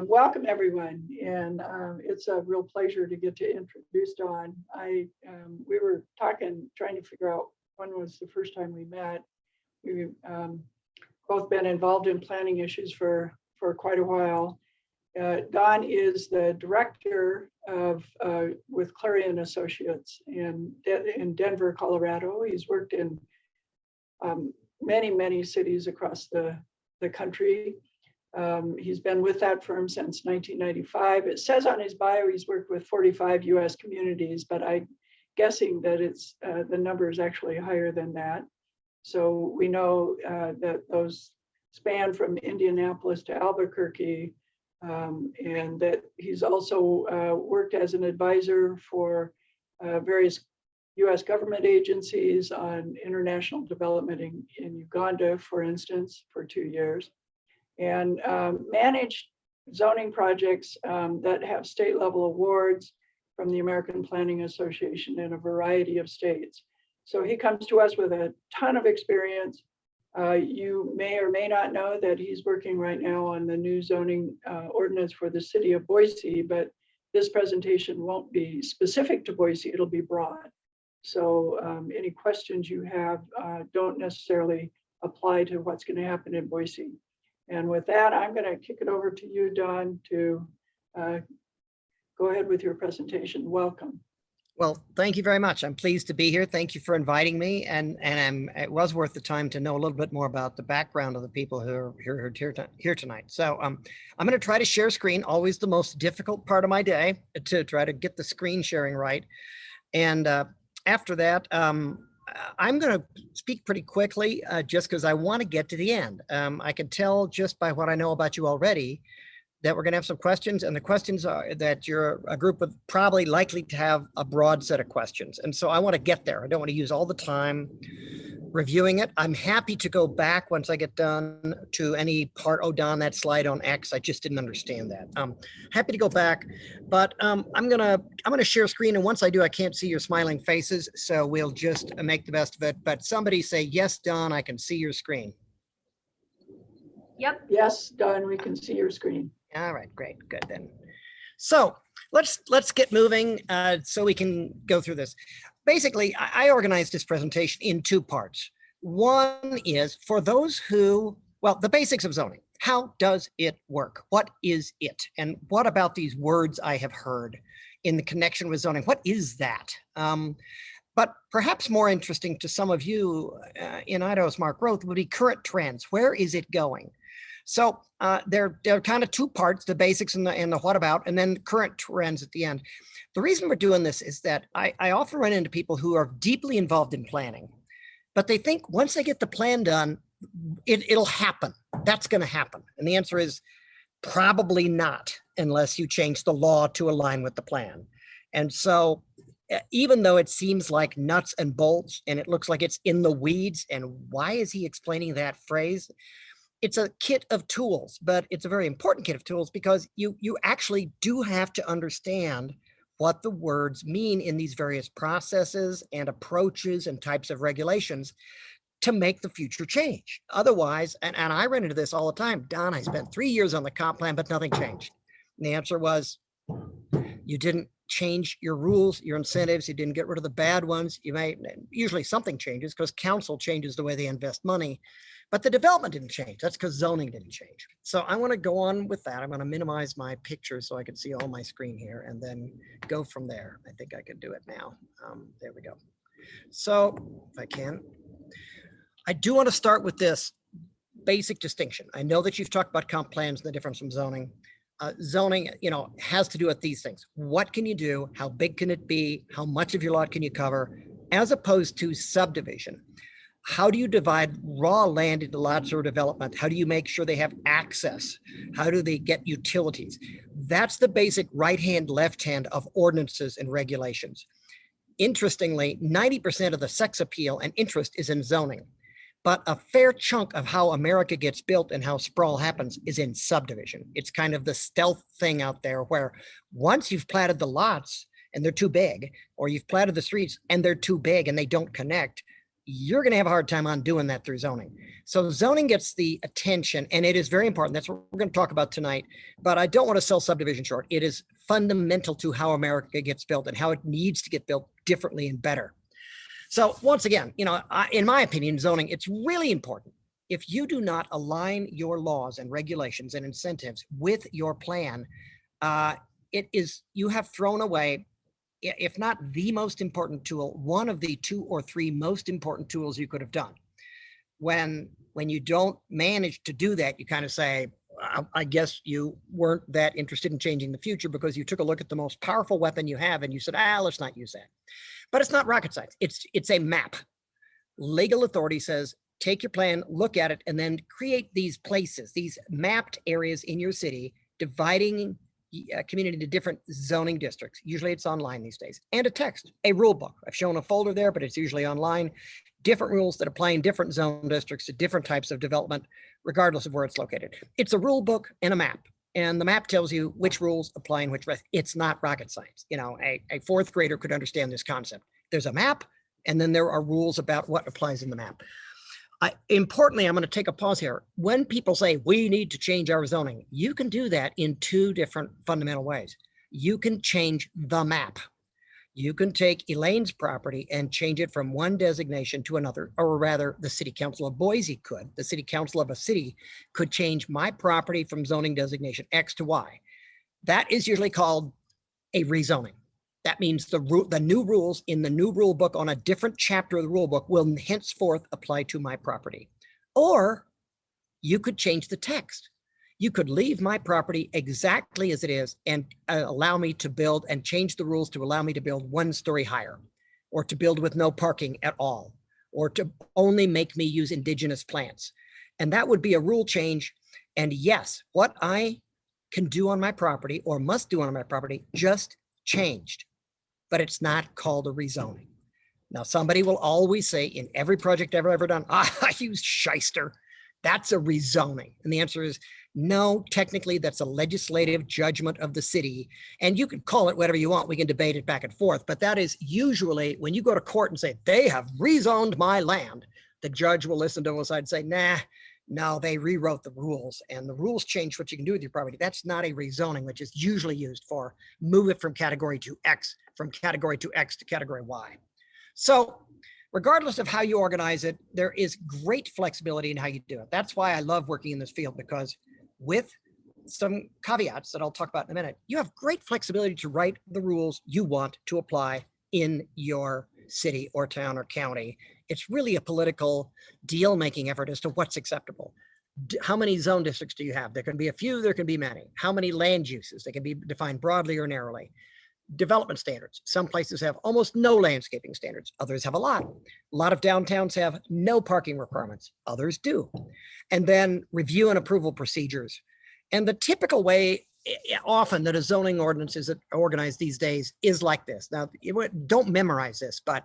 Welcome everyone, and it's a real pleasure to get to introduce Dawn. We were trying to figure out when was the first time we met. We've both been involved in planning issues for quite a while. Dawn is the director of with Clarion Associates in Denver, Colorado. He's worked in many cities across the country. He's been with that firm since 1995. It says on his bio he's worked with 45 US communities, but I'm guessing that it's the number is actually higher than that. So we know that those span from Indianapolis to Albuquerque, and that he's also worked as an advisor for various US government agencies on international development in Uganda, for instance, for 2 years. And managed zoning projects that have state level awards from the American Planning Association in a variety of states. So he comes to us with a ton of experience. You may or may not know that he's working right now on the new zoning ordinance for the city of Boise, but this presentation won't be specific to Boise, it'll be broad. So any questions you have don't necessarily apply to what's going to happen in Boise. And with that, I'm going to kick it over to you, Dawn, to go ahead with your presentation. Welcome. Well, thank you very much. I'm pleased to be here. Thank you for inviting me. And it was worth the time to know a little bit more about the background of the people who are here tonight. So I'm going to try to share screen, always the most difficult part of my day, to try to get the screen sharing right. And after that, I'm going to speak pretty quickly just because I want to get to the end. I can tell just by what I know about you already that we're going to have some questions, and the questions are that you're a group of probably likely to have a broad set of questions. And so I want to get there. I don't want to use all the time reviewing it. I'm happy to go back once I get done to any part, oh, Don, that slide on X, I just didn't understand that. Happy to go back, but I'm gonna share screen, and once I do, I can't see your smiling faces, so we'll just make the best of it. But somebody say, yes, Don, I can see your screen. Yep. Yes, Don, we can see your screen. All right, great, good then. So let's get moving so we can go through this. Basically, I organized this presentation in two parts. One is for those who, well, the basics of zoning. How does it work? What is it? And what about these words I have heard in the connection with zoning? What is that? But perhaps more interesting to some of you in Idaho Smart Growth would be current trends. Where is it going? So there are kind of two parts, the basics and the what about, and then current trends at the end. The reason we're doing this is that I often run into people who are deeply involved in planning, but they think once they get the plan done, it'll happen. That's going to happen. And the answer is probably not, unless you change the law to align with the plan. And so even though it seems like nuts and bolts and it looks like it's in the weeds, and why is he explaining that phrase? It's a kit of tools, but it's a very important kit of tools because you actually do have to understand what the words mean in these various processes and approaches and types of regulations to make the future change. Otherwise, and I run into this all the time, Don, I spent 3 years on the comp plan, but nothing changed. And the answer was, you didn't change your rules, your incentives, you didn't get rid of the bad ones. You may, usually something changes because council changes the way they invest money, but the development didn't change. That's because zoning didn't change. So I want to go on with that. I'm going to minimize my picture so I can see all my screen here and then go from there. I think I can do it now. There we go. So if I can, I do want to start with this basic distinction. I know that you've talked about comp plans and the difference from zoning. Zoning, has to do with these things. What can you do? How big can it be? How much of your lot can you cover? As opposed to subdivision. How do you divide raw land into lots or development? How do you make sure they have access? How do they get utilities? That's the basic right hand, left hand of ordinances and regulations. Interestingly, 90% of the sex appeal and interest is in zoning, but a fair chunk of how America gets built and how sprawl happens is in subdivision. It's kind of the stealth thing out there where once you've platted the lots and they're too big, or you've platted the streets and they're too big and they don't connect, you're going to have a hard time undoing that through zoning. So zoning gets the attention, and it is very important. That's what we're going to talk about tonight. But I don't want to sell subdivision short. It is fundamental to how America gets built and how it needs to get built differently and better. So once again, in my opinion, zoning, it's really important. If you do not align your laws and regulations and incentives with your plan, you have thrown away, if not the most important tool, one of the 2 or 3 most important tools you could have done. When you don't manage to do that, you kind of say, I guess you weren't that interested in changing the future because you took a look at the most powerful weapon you have and you said, let's not use that. But it's not rocket science. It's a map. Legal authority says, take your plan, look at it, and then create these places, these mapped areas in your city, dividing community into different zoning districts. Usually it's online these days, and a text, a rule book. I've shown a folder there, but it's usually online. Different rules that apply in different zone districts to different types of development, regardless of where it's located. It's a rule book and a map. And the map tells you which rules apply in which rest. It's not rocket science. A 4th grader could understand this concept. There's a map, and then there are rules about what applies in the map. Importantly, I'm going to take a pause here. When people say we need to change our zoning, you can do that in 2 different fundamental ways. You can change the map. You can take Elaine's property and change it from one designation to another, or rather the city council of Boise could. The city council of a city could change my property from zoning designation X to Y. That is usually called a rezoning. That means the new rules in the new rule book on a different chapter of the rule book will henceforth apply to my property. Or you could change the text. You could leave my property exactly as it is and allow me to build and change the rules to allow me to build 1 story higher, or to build with no parking at all, or to only make me use indigenous plants. And that would be a rule change. And yes, what I can do on my property or must do on my property just changed, but it's not called a rezoning. Now, somebody will always say in every project I've ever done, I use shyster. That's a rezoning. And the answer is no, technically that's a legislative judgment of the city. And you can call it whatever you want. We can debate it back and forth, but that is usually when you go to court and say, they have rezoned my land, the judge will listen to one side and say, no, they rewrote the rules and the rules change what you can do with your property. That's not a rezoning, which is usually used for move it from category to X, from category to X to category Y. So regardless of how you organize it, there is great flexibility in how you do it. That's why I love working in this field, because with some caveats that I'll talk about in a minute, you have great flexibility to write the rules you want to apply in your city or town or county. It's really a political deal-making effort as to what's acceptable. How many zone districts do you have? There can be a few, there can be many. How many land uses? They can be defined broadly or narrowly. Development standards. Some places have almost no landscaping standards. Others have a lot. A lot of downtowns have no parking requirements. Others do. And then review and approval procedures. And the typical way often that a zoning ordinance is organized these days is like this. Now, don't memorize this, but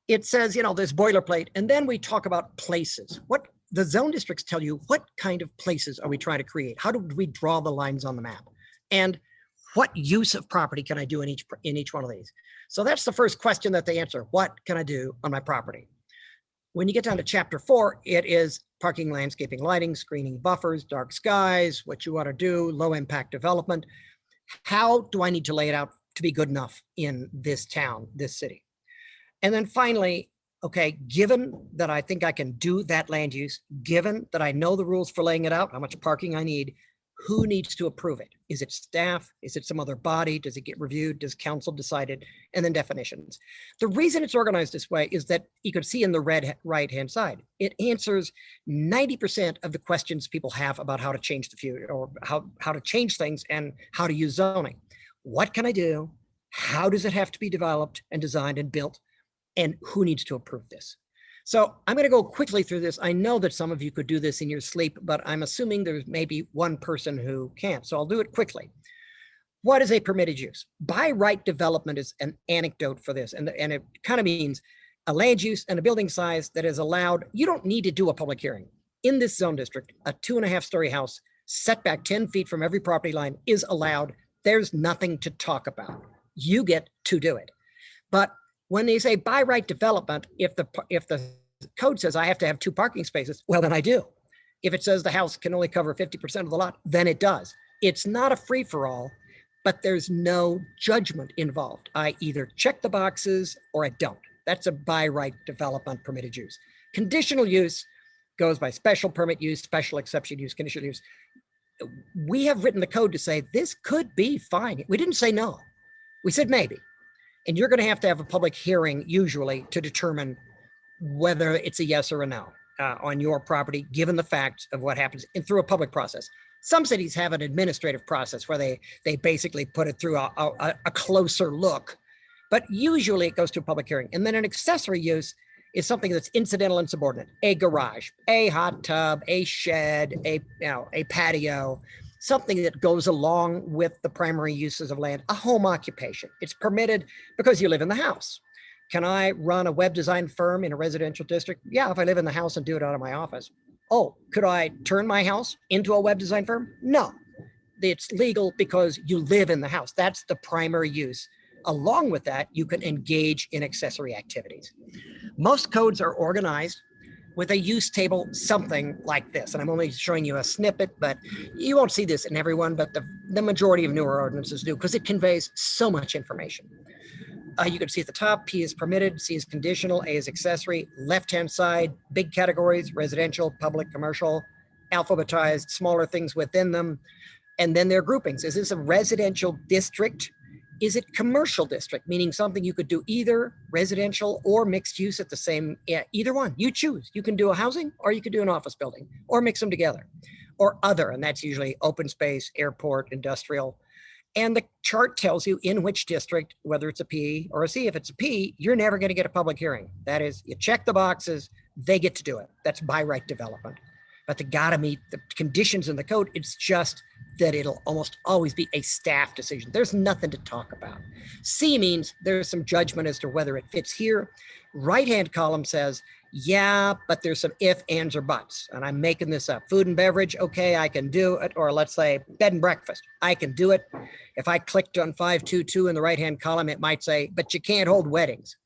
it says, there's boilerplate. And then we talk about places. What the zone districts tell you, what kind of places are we trying to create? How do we draw the lines on the map? And what use of property can I do in each one of these? So that's the first question that they answer. What can I do on my property? When you get down to chapter 4, it is parking, landscaping, lighting, screening, buffers, dark skies, what you want to do, low impact development. How do I need to lay it out to be good enough in this town, this city? And then finally, okay, given that I think I can do that land use, given that I know the rules for laying it out, how much parking I need, who needs to approve it? Is it staff? Is it some other body? Does it get reviewed? Does council decide it? And then definitions. The reason it's organized this way is that you can see in the red right-hand side, it answers 90% of the questions people have about how to change the future, or how to change things and how to use zoning. What can I do? How does it have to be developed and designed and built? And who needs to approve this? So I'm going to go quickly through this. I know that some of you could do this in your sleep, but I'm assuming there's maybe one person who can't. So I'll do it quickly. What is a permitted use? By right development is an anecdote for this. And it kind of means a land use and a building size that is allowed. You don't need to do a public hearing. In this zone district, a 2.5-story house setback 10 feet from every property line is allowed. There's nothing to talk about. You get to do it. But When they say by right development, if the code says I have to have 2 parking spaces, well, then I do. If it says the house can only cover 50% of the lot, then it does. It's not a free for all, but there's no judgment involved. I either check the boxes or I don't. That's a by right development permitted use. Conditional use goes by special permit use, special exception use, conditional use. We have written the code to say this could be fine. We didn't say no. We said maybe. And you're going to have a public hearing usually to determine whether it's a yes or a no on your property, given the facts of what happens and through a public process. Some cities have an administrative process where they basically put it through a closer look, but usually it goes to a public hearing. And then an accessory use is something that's incidental and subordinate: a garage, a hot tub, a shed, a patio, something that goes along with the primary uses of land, a home occupation. It's permitted because you live in the house. Can I run a web design firm in a residential district? Yeah, if I live in the house and do it out of my office. Oh, could I turn my house into a web design firm? No, it's legal because you live in the house. That's the primary use. Along with that, you can engage in accessory activities. Most codes are organized with a use table, something like this. And I'm only showing you a snippet, but you won't see this in everyone, but the majority of newer ordinances do, because it conveys so much information. You can see at the top, P is permitted, C is conditional, A is accessory. Left-hand side, big categories: residential, public, commercial, alphabetized, smaller things within them. And then their groupings. Is this a residential district? Is it commercial district? Meaning something you could do either residential or mixed use at the same, either one. You choose. You can do a housing or you could do an office building or mix them together. Or other, and that's usually open space, airport, industrial. And the chart tells you in which district, whether it's a P or a C. If it's a P, you're never going to get a public hearing. That is, you check the boxes, they get to do it. That's by right development. But they got to meet the conditions in the code. It's just that it'll almost always be a staff decision. There's nothing to talk about. C means there's some judgment as to whether it fits here. Right-hand column says, yeah, but there's some if, ands, or buts. And I'm making this up. Food and beverage, okay, I can do it. Or let's say bed and breakfast, I can do it. If I clicked on 522 in the right-hand column, it might say, but you can't hold weddings.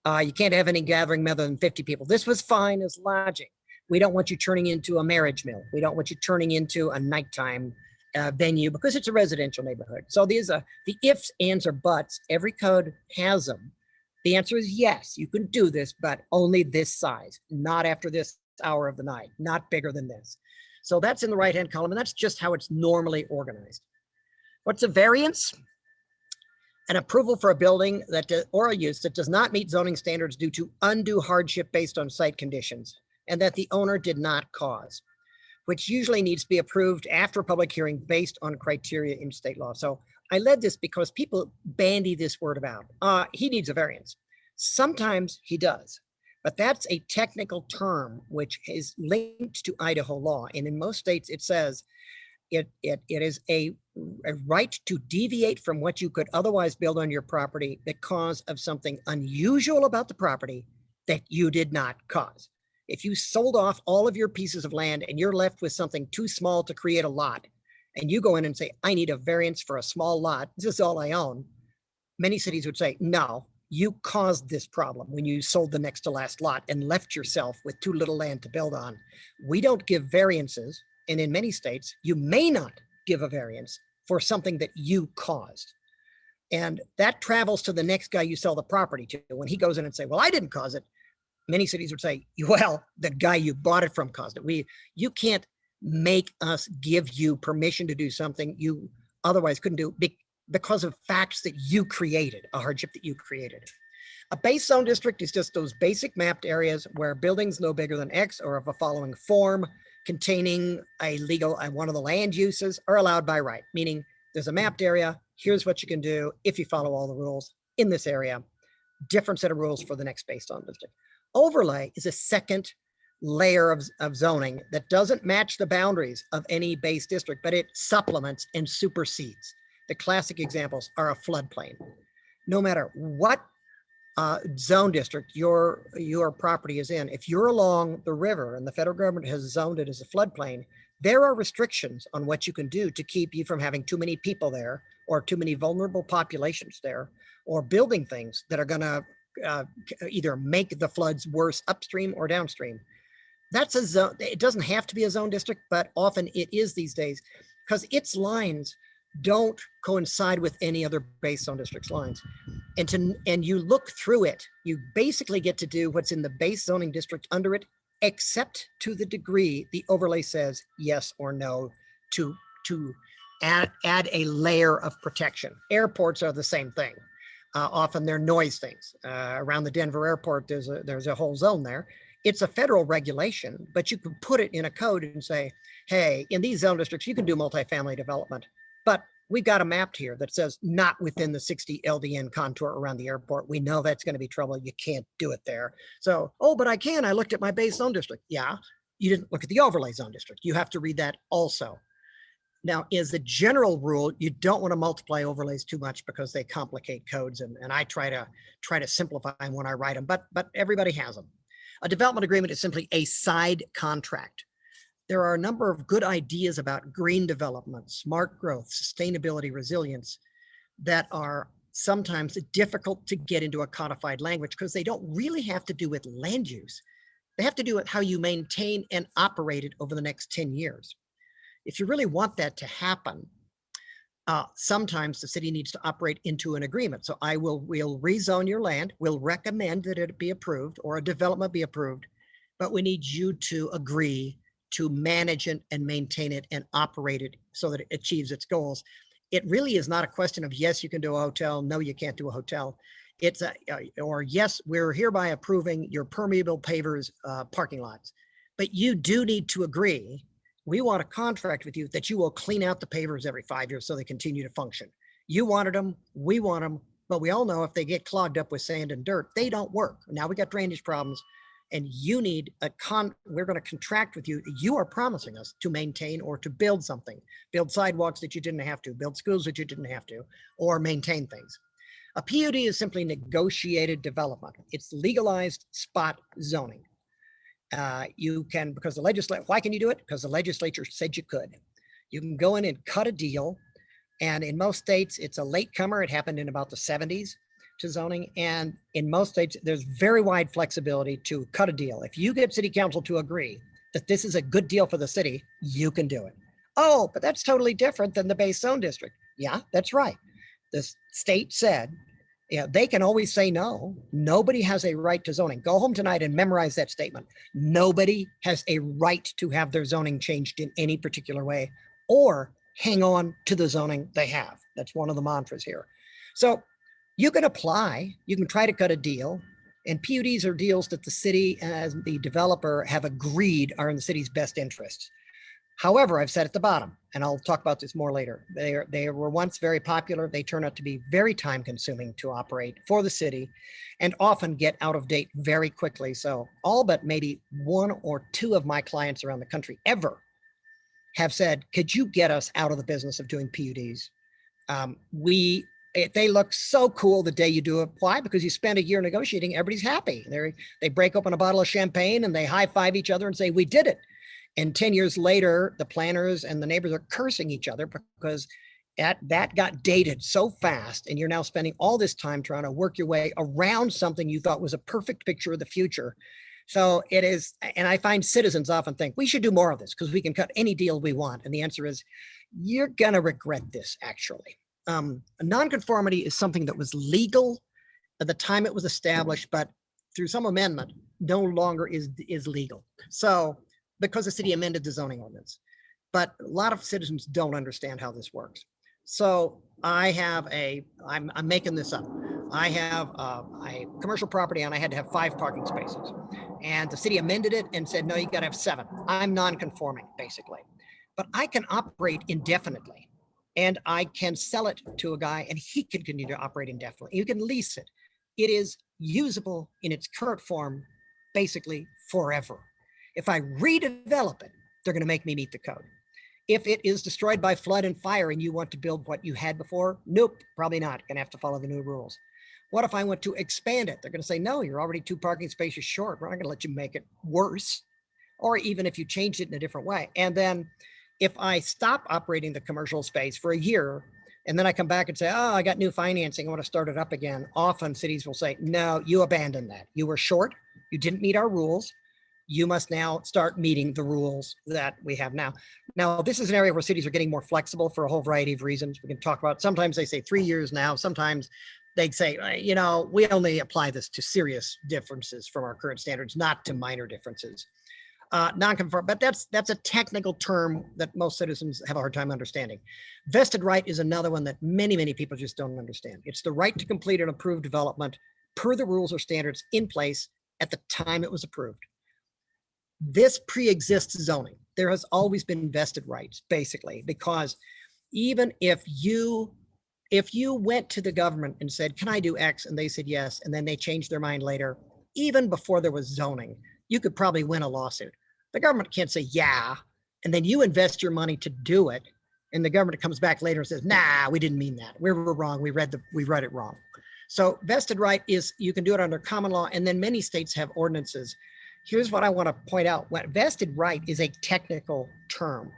You can't have any gathering more than 50 people. This was fine as logic. We don't want you turning into a marriage mill. We don't want you turning into a nighttime venue because it's a residential neighborhood. So these are the ifs, ands, or buts. Every code has them. The answer is yes, you can do this, but only this size, not after this hour of the night, not bigger than this. So that's in the right-hand column, and that's just how it's normally organized. What's a variance? An approval for a building or a use that does not meet zoning standards due to undue hardship based on site conditions and that the owner did not cause, which usually needs to be approved after a public hearing based on criteria in state law. So I led this because people bandy this word about. He needs a variance. Sometimes he does, but that's a technical term which is linked to Idaho law. And in most states, it says it is a right to deviate from what you could otherwise build on your property because of something unusual about the property that you did not cause. If you sold off all of your pieces of land and you're left with something too small to create a lot, and you go in and say, I need a variance for a small lot, this is all I own, many cities would say, no, you caused this problem when you sold the next to last lot and left yourself with too little land to build on. We don't give variances, and in many states, you may not give a variance for something that you caused. And that travels to the next guy you sell the property to. When he goes in and say, well, I didn't cause it, many cities would say, well, the guy you bought it from caused it. You can't make us give you permission to do something you otherwise couldn't do because of facts that you created, a hardship that you created. A base zone district is just those basic mapped areas where buildings no bigger than X or of a following form containing one of the land uses are allowed by right, meaning there's a mapped area, here's what you can do if you follow all the rules in this area, different set of rules for the next base zone district. Overlay is a second layer of zoning that doesn't match the boundaries of any base district, but it supplements and supersedes. The classic examples are a floodplain. No matter what zone district your property is in, if you're along the river and the federal government has zoned it as a floodplain, there are restrictions on what you can do to keep you from having too many people there or too many vulnerable populations there or building things that are going to either make the floods worse upstream or downstream. That's a zone. It doesn't have to be a zone district, but often it is these days because its lines don't coincide with any other base zone district's lines. And you look through it, you basically get to do what's in the base zoning district under it, except to the degree the overlay says yes or no to add a layer of protection. Airports are the same thing. Often they're noise things. Around the Denver airport, there's a whole zone there. It's a federal regulation, but you can put it in a code and say, hey, in these zone districts, you can do multifamily development, but we've got a map here that says not within the 60 LDN contour around the airport. We know that's going to be trouble. You can't do it there. So, oh, but I can. I looked at my base zone district. Yeah, you didn't look at the overlay zone district. You have to read that also. Now, as a general rule, you don't want to multiply overlays too much because they complicate codes, and I try to simplify them when I write them, but everybody has them. A development agreement is simply a side contract. There are a number of good ideas about green development, smart growth, sustainability, resilience that are sometimes difficult to get into a codified language because they don't really have to do with land use. They have to do with how you maintain and operate it over the next 10 years. If you really want that to happen, sometimes the city needs to operate into an agreement. So we'll rezone your land, we'll recommend that it be approved or a development be approved, but we need you to agree to manage it and maintain it and operate it so that it achieves its goals. It really is not a question of yes, you can do a hotel, no, you can't do a hotel. It's or yes, we're hereby approving your permeable pavers parking lots, but you do need to agree. We want a contract with you that you will clean out the pavers every 5 years so they continue to function. You wanted them, we want them, but we all know if they get clogged up with sand and dirt, they don't work. Now we got drainage problems, and you need we're going to contract with you. You are promising us to maintain or to build something, build sidewalks that you didn't have to, build schools that you didn't have to, or maintain things. A PUD is simply negotiated development. It's legalized spot zoning. You can, because the legislature, why can you do it? Because the legislature said you could. You can go in and cut a deal. And in most states, it's a latecomer. It happened in about the 70s to zoning. And in most states, there's very wide flexibility to cut a deal. If you get city council to agree that this is a good deal for the city, you can do it. Oh, but that's totally different than the base zone district. Yeah, that's right. The state said, yeah, they can always say no. Nobody has a right to zoning. Go home tonight and memorize that statement. Nobody has a right to have their zoning changed in any particular way or hang on to the zoning they have. That's one of the mantras here. So you can apply, you can try to cut a deal, and PUDs are deals that the city as the developer have agreed are in the city's best interests. However, I've said at the bottom, and I'll talk about this more later, they were once very popular. They turn out to be very time consuming to operate for the city and often get out of date very quickly. So all but maybe one or two of my clients around the country ever have said, could you get us out of the business of doing PUDs? They look so cool the day you do it. Why? Because you spend a year negotiating, everybody's happy. They break open a bottle of champagne and they high five each other and say, we did it. And 10 years later, the planners and the neighbors are cursing each other because that got dated so fast. And you're now spending all this time trying to work your way around something you thought was a perfect picture of the future. So it is, and I find citizens often think we should do more of this because we can cut any deal we want. And the answer is, you're going to regret this, actually. A nonconformity is something that was legal at the time it was established, but through some amendment, no longer is legal. So because the city amended the zoning ordinance, but a lot of citizens don't understand how this works. So I'm making this up. I have a commercial property and I had to have 5 parking spaces, and the city amended it and said, no, you got to have 7. I'm non-conforming basically, but I can operate indefinitely and I can sell it to a guy and he can continue to operate indefinitely. You can lease it. It is usable in its current form, basically forever. If I redevelop it, they're going to make me meet the code. If it is destroyed by flood and fire and you want to build what you had before, nope, probably not. Going to have to follow the new rules. What if I want to expand it? They're going to say, no, you're already 2 parking spaces short. We're not going to let you make it worse. Or even if you changed it in a different way. And then if I stop operating the commercial space for a year and then I come back and say, oh, I got new financing, I want to start it up again. Often cities will say, no, you abandoned that. You were short, you didn't meet our rules. You must now start meeting the rules that we have now. Now, this is an area where cities are getting more flexible for a whole variety of reasons. We can talk about, sometimes they say 3 years now, sometimes they say, you know, we only apply this to serious differences from our current standards, not to minor differences. Non-conform, but that's a technical term that most citizens have a hard time understanding. Vested right is another one that many people just don't understand. It's the right to complete an approved development per the rules or standards in place at the time it was approved. This pre-exists zoning. There has always been vested rights, basically, because even if you went to the government and said, can I do X? And they said yes, and then they changed their mind later, even before there was zoning, you could probably win a lawsuit. The government can't say, yeah, and then you invest your money to do it, and the government comes back later and says, nah, we didn't mean that. We were wrong. We read it wrong. So vested right is, you can do it under common law, and then many states have ordinances. Here's what I want to point out. What vested right is a technical term.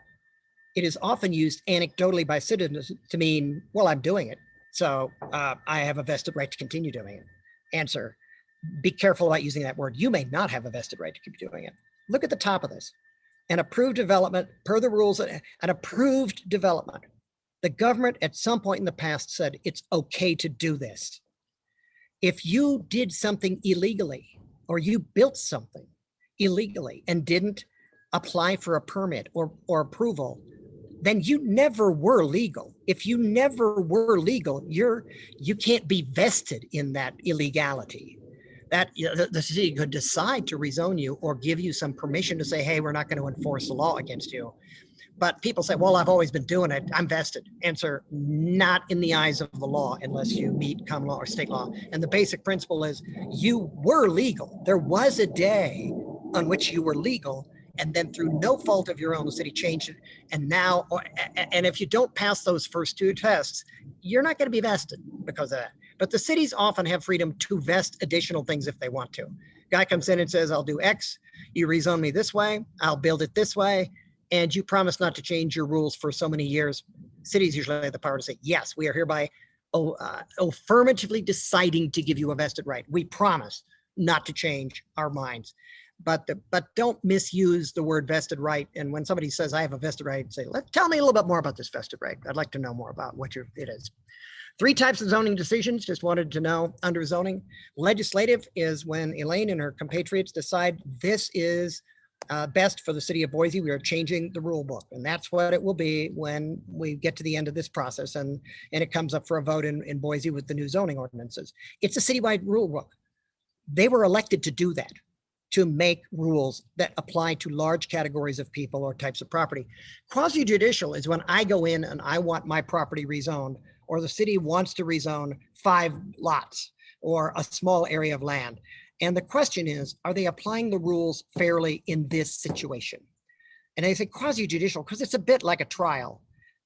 It is often used anecdotally by citizens to mean, well, I'm doing it, so I have a vested right to continue doing it. Answer, be careful about using that word. You may not have a vested right to keep doing it. Look at the top of this. An approved development per the rules, an approved development. The government at some point in the past said it's okay to do this. If you did something illegally, or you built something illegally and didn't apply for a permit or approval, then you never were legal. If you never were legal, you can't be vested in that illegality. That, you know, the city could decide to rezone you or give you some permission to say, hey, we're not going to enforce the law against you. But people say, well, I've always been doing it, I'm vested. Answer, not in the eyes of the law unless you meet common law or state law. And the basic principle is you were legal. There was a day on which you were legal, and then through no fault of your own, the city changed it. And now, and if you don't pass those first two tests, you're not going to be vested because of that. But the cities often have freedom to vest additional things if they want to. Guy comes in and says, I'll do X, you rezone me this way, I'll build it this way, and you promise not to change your rules for so many years. Cities usually have the power to say, yes, we are hereby affirmatively deciding to give you a vested right. We promise not to change our minds. But don't misuse the word vested right. And when somebody says, I have a vested right, say, tell me a little bit more about this vested right. I'd like to know more about what it is. 3 types of zoning decisions, just wanted to know under zoning. Legislative is when Elaine and her compatriots decide this is best for the city of Boise. We are changing the rule book, and that's what it will be when we get to the end of this process and it comes up for a vote in Boise with the new zoning ordinances. It's a citywide rule book. They were elected to do that, to make rules that apply to large categories of people or types of property. Quasi-judicial is when I go in and I want my property rezoned, or the city wants to rezone 5 lots or a small area of land. And the question is, are they applying the rules fairly in this situation? And I say quasi-judicial because it's a bit like a trial.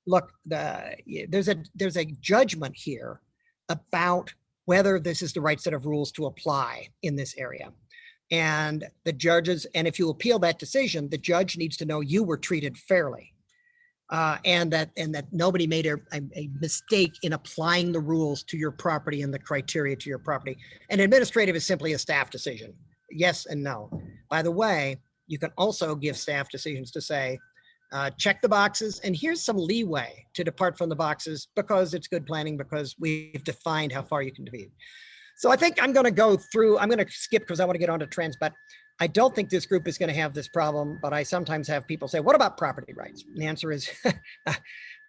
Look, there's a judgment here about whether this is the right set of rules to apply in this area. And the judges, and if you appeal that decision, the judge needs to know you were treated fairly. And that nobody made a mistake in applying the rules to your property and the criteria to your property. And administrative is simply a staff decision, yes and no. By the way, you can also give staff decisions to say, check the boxes, and here's some leeway to depart from the boxes because it's good planning, because we've defined how far you can deviate. So I think I'm going to go through, I'm going to skip because I want to get on to trends, but I don't think this group is going to have this problem, but I sometimes have people say, what about property rights? And the answer is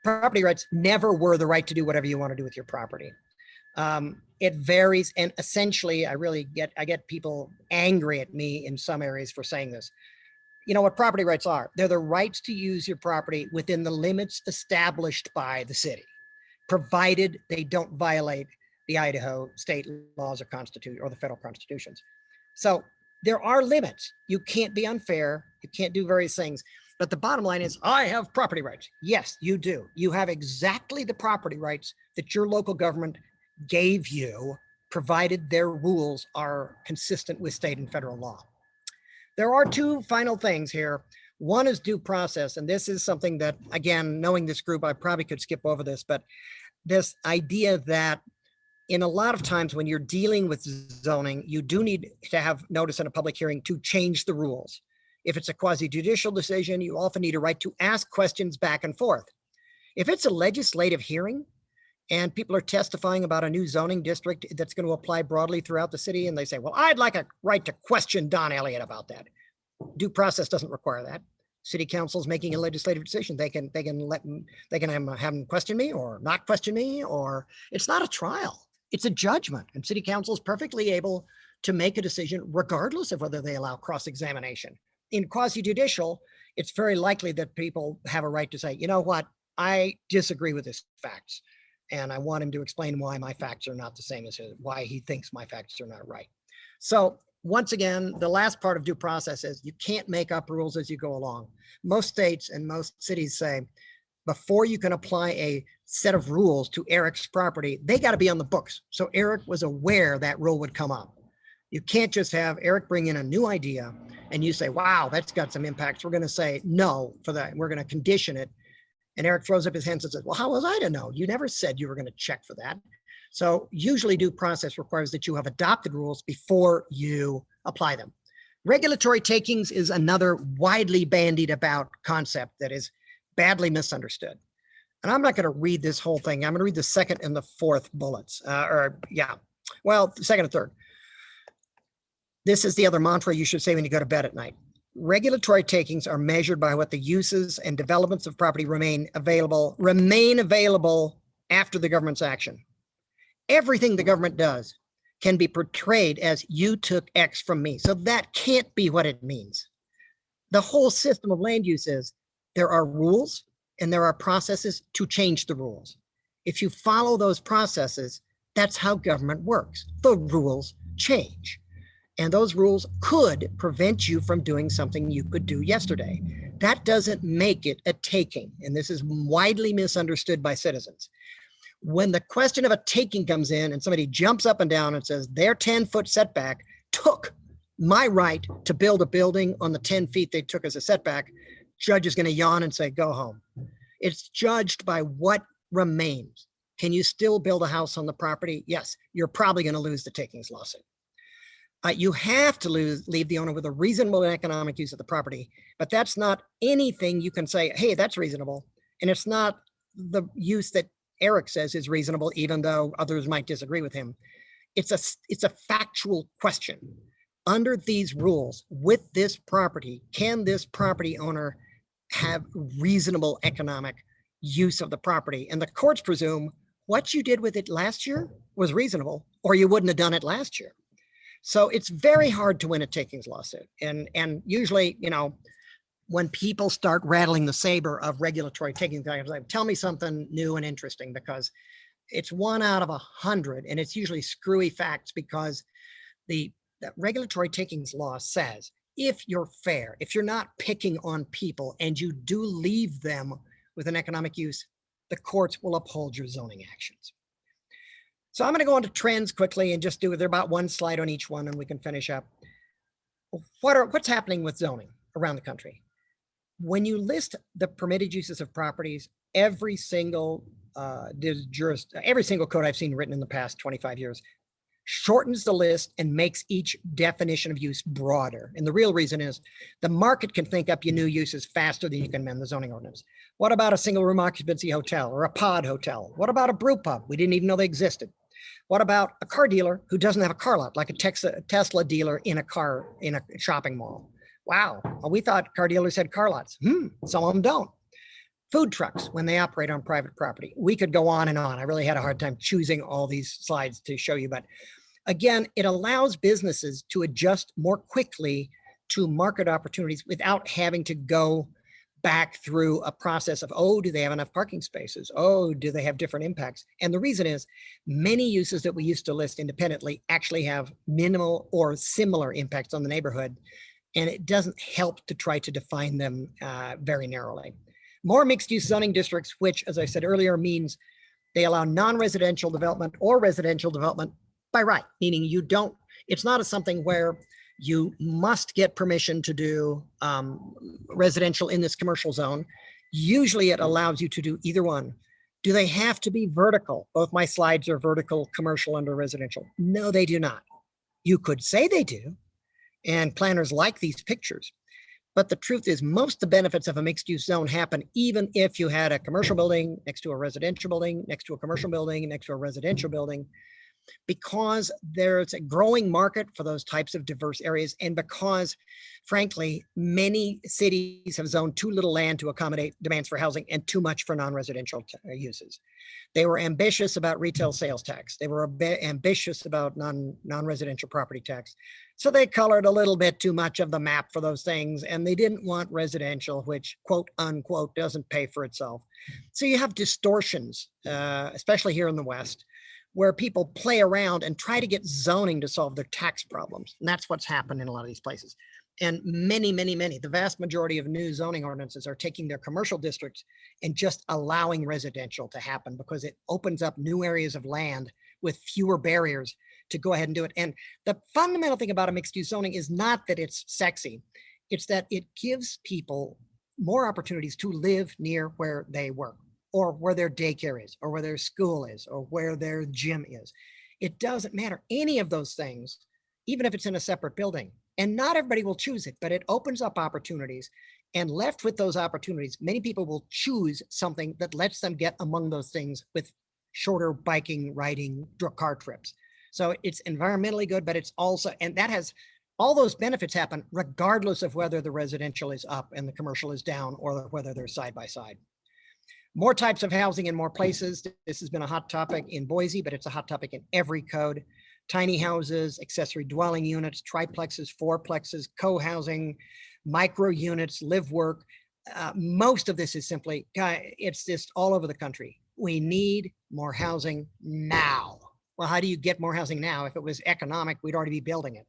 property rights never were the right to do whatever you want to do with your property. It varies. And essentially, I get people angry at me in some areas for saying this. You know what property rights are? They're the rights to use your property within the limits established by the city, provided they don't violate the Idaho state laws or constitution or the federal constitutions. So there are limits. You can't be unfair. You can't do various things. But the bottom line is, I have property rights. Yes, you do. You have exactly the property rights that your local government gave you, provided their rules are consistent with state and federal law. There are 2 final things here. One is due process. And this is something that, again, knowing this group, I probably could skip over this, but this idea that in a lot of times when you're dealing with zoning, you do need to have notice in a public hearing to change the rules. If it's a quasi-judicial decision, you often need a right to ask questions back and forth. If it's a legislative hearing and people are testifying about a new zoning district that's going to apply broadly throughout the city, and they say, well, I'd like a right to question Don Elliott about that. Due process doesn't require that. City council's making a legislative decision. They can have them question me or not question me, or it's not a trial. It's a judgment, and city council is perfectly able to make a decision regardless of whether they allow cross-examination. In quasi-judicial, it's very likely that people have a right to say, you know what, I disagree with his facts, and I want him to explain why my facts are not the same as his, why he thinks my facts are not right. So once again, the last part of due process is you can't make up rules as you go along. Most states and most cities say, before you can apply a set of rules to Eric's property, they got to be on the books. So Eric was aware that rule would come up. You can't just have Eric bring in a new idea and you say, wow, that's got some impacts. We're going to say no for that. We're going to condition it. And Eric throws up his hands and says, well, how was I to know? You never said you were going to check for that. So usually due process requires that you have adopted rules before you apply them. Regulatory takings is another widely bandied about concept that is badly misunderstood. And I'm not going to read this whole thing. I'm going to read the second and the fourth bullets, the second and third. This is the other mantra you should say when you go to bed at night. Regulatory takings are measured by what the uses and developments of property remain available after the government's action. Everything the government does can be portrayed as you took X from me. So that can't be what it means. The whole system of land use is there are rules and there are processes to change the rules. If you follow those processes, that's how government works. The rules change. And those rules could prevent you from doing something you could do yesterday. That doesn't make it a taking. And this is widely misunderstood by citizens. When the question of a taking comes in and somebody jumps up and down and says their 10-foot setback took my right to build a building on the 10 feet they took as a setback, judge is going to yawn and say, go home. It's judged by what remains. Can you still build a house on the property? Yes, you're probably going to lose the takings lawsuit. You have to leave the owner with a reasonable and economic use of the property, but that's not anything you can say, hey, that's reasonable. And it's not the use that Eric says is reasonable, even though others might disagree with him. It's a factual question. Under these rules, with this property, can this property owner have reasonable economic use of the property? And the courts presume what you did with it last year was reasonable, or you wouldn't have done it last year. So it's very hard to win a takings lawsuit. And usually, you know, when people start rattling the saber of regulatory takings, like, tell me something new and interesting, because it's 1 out of 100, and it's usually screwy facts, because the regulatory takings law says, if you're fair, if you're not picking on people and you do leave them with an economic use, the courts will uphold your zoning actions. So I'm going to go into trends quickly and just they're about one slide on each one and we can finish up. What's happening with zoning around the country? When you list the permitted uses of properties, every single code I've seen written in the past 25 years shortens the list and makes each definition of use broader. And the real reason is the market can think up your new uses faster than you can amend the zoning ordinance. What about a single room occupancy hotel or a pod hotel? What about a brew pub? We didn't even know they existed. What about a car dealer who doesn't have a car lot, like a Tesla dealer in a shopping mall? Wow, we thought car dealers had car lots. Some of them don't. Food trucks, when they operate on private property. We could go on and on. I really had a hard time choosing all these slides to show you, but again, it allows businesses to adjust more quickly to market opportunities without having to go back through a process of, oh, do they have enough parking spaces? Oh, do they have different impacts? And the reason is many uses that we used to list independently actually have minimal or similar impacts on the neighborhood. And it doesn't help to try to define them very narrowly. More mixed-use zoning districts, which, as I said earlier, means they allow non-residential development or residential development by right, meaning you don't, it's not something where you must get permission to do residential in this commercial zone. Usually it allows you to do either one. Do they have to be vertical? Both my slides are vertical, commercial, and residential. No, they do not. You could say they do, and planners like these pictures. But the truth is, most of the benefits of a mixed-use zone happen even if you had a commercial building next to a residential building, next to a commercial building, next to a residential building, because there's a growing market for those types of diverse areas. And because, frankly, many cities have zoned too little land to accommodate demands for housing and too much for non-residential uses. They were ambitious about retail sales tax. They were ambitious about non-residential property tax. So they colored a little bit too much of the map for those things. And they didn't want residential, which quote unquote doesn't pay for itself. So you have distortions, especially here in the West, where people play around and try to get zoning to solve their tax problems. And that's what's happened in a lot of these places. And many, the vast majority of new zoning ordinances are taking their commercial districts and just allowing residential to happen because it opens up new areas of land with fewer barriers to go ahead and do it. And the fundamental thing about a mixed use zoning is not that it's sexy, it's that it gives people more opportunities to live near where they work, or where their daycare is, or where their school is, or where their gym is. It doesn't matter, any of those things, even if it's in a separate building. And not everybody will choose it, but it opens up opportunities. And left with those opportunities, many people will choose something that lets them get among those things with shorter biking, riding, car trips. So it's environmentally good, but it's also, and that has, all those benefits happen regardless of whether the residential is up and the commercial is down, or whether they're side by side. More types of housing in more places. This has been a hot topic in Boise, but it's a hot topic in every code. Tiny houses, accessory dwelling units, triplexes, fourplexes, co-housing, micro units, live work. Most of this is simply, it's just all over the country. We need more housing now. Well, how do you get more housing now? If it was economic, we'd already be building it.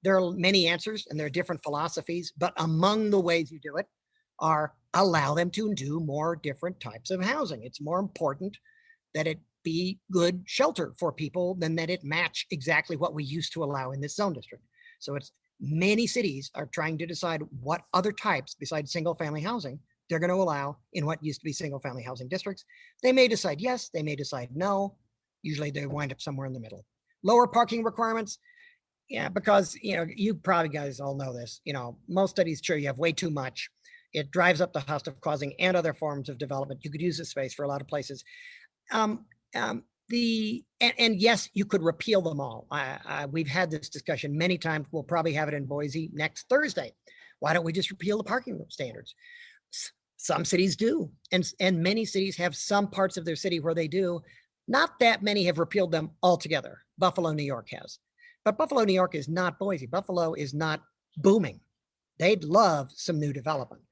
There are many answers and there are different philosophies, but among the ways you do it are allow them to do more different types of housing. It's more important that it be good shelter for people than that it match exactly what we used to allow in this zone district. So it's, many cities are trying to decide what other types besides single family housing they're going to allow in what used to be single family housing districts. They may decide yes, they may decide no. Usually they wind up somewhere in the middle. Lower parking requirements. Yeah, because, you probably guys all know this, most studies show you have way too much. It drives up the cost of housing and other forms of development. You could use this space for a lot of places. And yes, you could repeal them all. We've had this discussion many times. We'll probably have it in Boise next Thursday. Why don't we just repeal the parking standards? Some cities do, and many cities have some parts of their city where they do. Not that many have repealed them altogether. Buffalo, New York has. But Buffalo, New York is not Boise. Buffalo is not booming. They'd love some new development.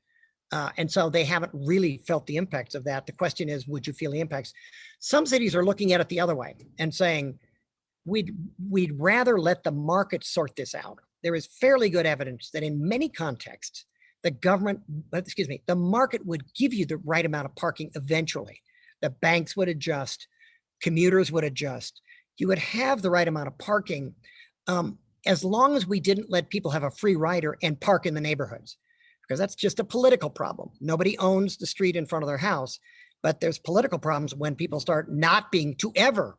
And so they haven't really felt the impacts of that. The question is, would you feel the impacts? Some cities are looking at it the other way and saying, we'd rather let the market sort this out. There is fairly good evidence that in many contexts, the market would give you the right amount of parking eventually. The banks would adjust, commuters would adjust. You would have the right amount of parking as long as we didn't let people have a free rider and park in the neighborhoods, because that's just a political problem. Nobody owns the street in front of their house, but there's political problems when people start not being to ever